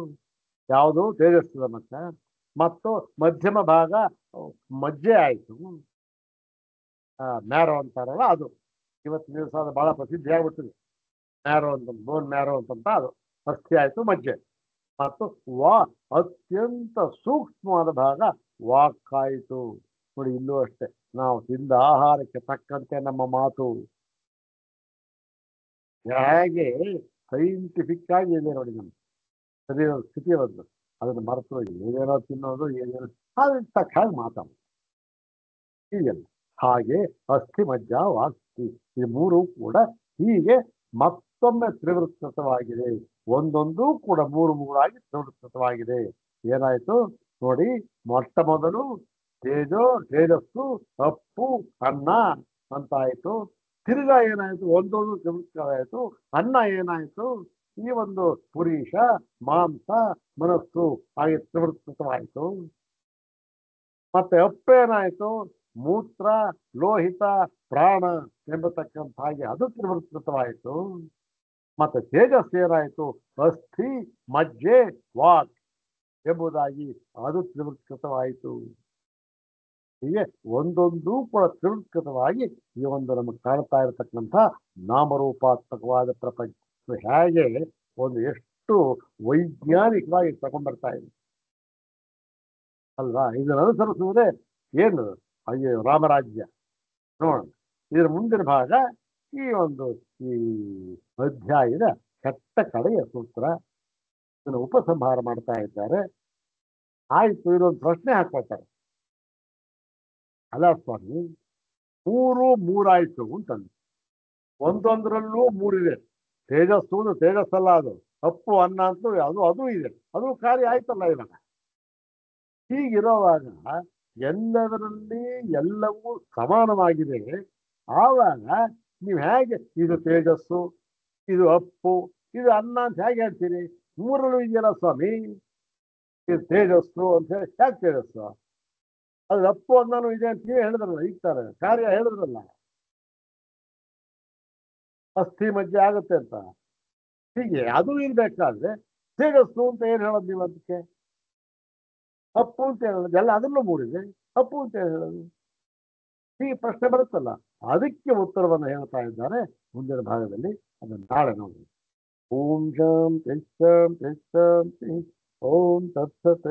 ಯಾವುದು? ತೇಜಸ್ಸು ಮಟ್ಟ. ಮತ್ತು ಮಧ್ಯಮ ಭಾಗ ಮಜ್ಜೆ ಆಯ್ತು. ಮ್ಯಾರೋ ಅಂತಾರಲ್ಲ ಅದು. ಇವತ್ತಿನ ದಿವಸ ಅದು ಬಹಳ ಪ್ರಸಿದ್ಧಿ ಆಗ್ಬಿಡ್ತದೆ. ಮ್ಯಾರೋ ಅಂತ, ಬೋನ್ ಮ್ಯಾರೋ ಅಂತಂತ ಅದು ಅಸ್ಥಿ ಆಯ್ತು, ಮಜ್ಜೆ. ಮತ್ತು ಅತ್ಯಂತ ಸೂಕ್ಷ್ಮವಾದ ಭಾಗ ವಾಕ್ ಆಯಿತು. ನೋಡಿ ಇಲ್ಲೂ ಅಷ್ಟೇ, ನಾವು ತಿಂದ ಆಹಾರಕ್ಕೆ ತಕ್ಕಂತೆ ನಮ್ಮ ಮಾತು ಹೇಗೆ ಸೈಂಟಿಫಿಕ್ ಆಗಿ ಇದೆ ನೋಡಿ. ನಮ್ಮ ಶರೀರದ ಸ್ಥಿತಿ ಬಂದು ಅದನ್ನು ಮರೆತು ಏನೇನೋ ತಿನ್ನೋದು, ಏನೇನೋ ಅದಕ್ಕೆ ತಕ್ಕ ಹಾಗೆ ಮಾತಾಡೋದು ಹೀಗೆಲ್ಲ. ಹಾಗೆ ಅಸ್ಥಿ ಮಜ್ಜ ವಾಸ್ತಿ ಈ ಮೂರು ಕೂಡ ಹೀಗೆ ಮತ್ತೊಮ್ಮೆ ತ್ರಿವೃತ್ತವಾಗಿದೆ. ಒಂದೊಂದು ಕೂಡ ಮೂರು ಮೂರಾಗಿ ತ್ರಿವೃತ್ತವಾಗಿದೆ. ಏನಾಯ್ತು ನೋಡಿ? ಮೊಟ್ಟ ಮೊದಲು ತೇಜಸ್ಸು, ಅಪ್ಪು, ಅನ್ನ ಅಂತಾಯ್ತು. ತಿರ್ಗಾ ಏನಾಯ್ತು? ಒಂದೊಂದು ತ್ರಿವೃತ್ತವಾಯಿತು. ಅನ್ನ ಏನಾಯ್ತು? ಈ ಒಂದು ಪುರುಷ, ಮಾಂಸ, ಮನಸ್ಸು ಹಾಗೆ ತ್ರಿವೃತ್ತವಾಯಿತು. ಮತ್ತೆ ಅಪ್ಪೇನಾಯ್ತು? ಮೂತ್ರ, ಲೋಹಿತ, ಪ್ರಾಣ ಎಂಬತಕ್ಕಂಥ ಹಾಗೆ ಅದು ತ್ರಿವೃತ್ತವಾಯಿತು. ಮತ್ತೆ ತೇಜಸ್ ಏನಾಯಿತು? ಅಸ್ಥಿ ಮಜ್ಜೆ ವಾಕ್ ಎಂಬುದಾಗಿ ಅದು ತ್ರಿವೃತ್ತವಾಯಿತು. ಹೀಗೆ ಒಂದೊಂದು ಕೂಡ ತ್ರಿವೃತ್ತವಾಗಿ ಈ ಒಂದು ನಮಗೆ ಕಾಣ್ತಾ ಇರತಕ್ಕಂಥ ನಾಮರೂಪಾತ್ಮಕವಾದ ಪ್ರಪಂಚ ಹೇಗೆ ಒಂದು ಎಷ್ಟು ವೈಜ್ಞಾನಿಕವಾಗಿ ತಗೊಂಡ್ಬರ್ತಾ ಇದೆ ಅಲ್ವಾ? ಇದನ್ನು ಅನುಸರಿಸುವುದೇ ಏನು ಅಯ್ಯೋ ರಾಮರಾಜ್ಯ. ನೋಡೋಣ ಇದರ ಮುಂದಿನ ಭಾಗ ಈ ಒಂದು ಈ ಅಧ್ಯಾಯದ ಕೆಟ್ಟ ಕಡೆಯ ಸೂತ್ರ. ಇದನ್ನು ಉಪಸಂಹಾರ ಮಾಡ್ತಾ ಇದ್ದಾರೆ. ಆಯ್ತು, ಇದೊಂದು ಪ್ರಶ್ನೆ ಹಾಕ್ಕೊಳ್ತಾರೆ. ಅಲ್ಲ ಸ್ವಾಮಿ, ಮೂರಾಯ್ತು ಅಂತಂದು ಒಂದೊಂದರಲ್ಲೂ ಮೂರಿದೆ. ತೇಜಸ್ಸು ತೇಜಸ್ಸಲ್ಲ, ಅದು ಅಪ್ಪು ಅನ್ನ ಅಂತೂ ಅದು ಇದೆ, ಅದು ಕಾರ್ಯ ಆಯ್ತಲ್ಲ ಇವಾಗ. ಹೀಗಿರೋವಾಗ ಎಲ್ಲದರಲ್ಲಿ ಎಲ್ಲವೂ ಸಮಾನವಾಗಿದೆ. ಆವಾಗ ನೀವು ಹೇಗೆ ಇದು ತೇಜಸ್ಸು, ಇದು ಅಪ್ಪು, ಇದು ಅನ್ನ ಅಂತ ಹೇಗೆ ಹೇಳ್ತೀರಿ? ಮೂರಲ್ಲೂ ಇದೆಯಲ್ಲ ಸ್ವಾಮಿ, ಇದು ತೇಜಸ್ಸು ಅಂತ ಹೇಳಿ ಹೇಗೆ ತೇಜಸ್ಸು? ಅದು ಅಪ್ಪು ಅನ್ನೂ ಇದೆ ಅಂತ ನೀವು ಹೇಳಿದ್ರಲ್ಲ, ಈಗ್ತಾರೆ ಕಾರ್ಯ ಹೇಳಿದ್ರಲ್ಲ ಅಸ್ಥಿ ಮಜ್ಜೆ ಆಗುತ್ತೆ ಅಂತ. ಹೀಗೆ ಅದು ಇರ್ಬೇಕಾದ್ರೆ ತೇಜಸ್ಸು ಅಂತ ಏನು ಹೇಳೋದು ನೀವು? ಅದಕ್ಕೆ ಅಪ್ಪು ಅಂತ ಹೇಳೋದು ಎಲ್ಲ ಅದರಲ್ಲೂ ಮೂಡಿದೆ, ಅಪ್ಪು ಅಂತ ಹೇಳೋದು ಹೀಗೆ ಪ್ರಶ್ನೆ ಬರುತ್ತಲ್ಲ. ಅದಕ್ಕೆ ಉತ್ತರವನ್ನು ಹೇಳ್ತಾ ಇದ್ದಾರೆ ಮುಂದಿನ ಭಾಗದಲ್ಲಿ. ಅದನ್ನು ನಾಳೆ ನೋಡಿ. ಓಂ ಶಾಂತಿ ಶಾಂತಿ ಶಾಂತಿ. ಓಂ ತತ್ಸತ್.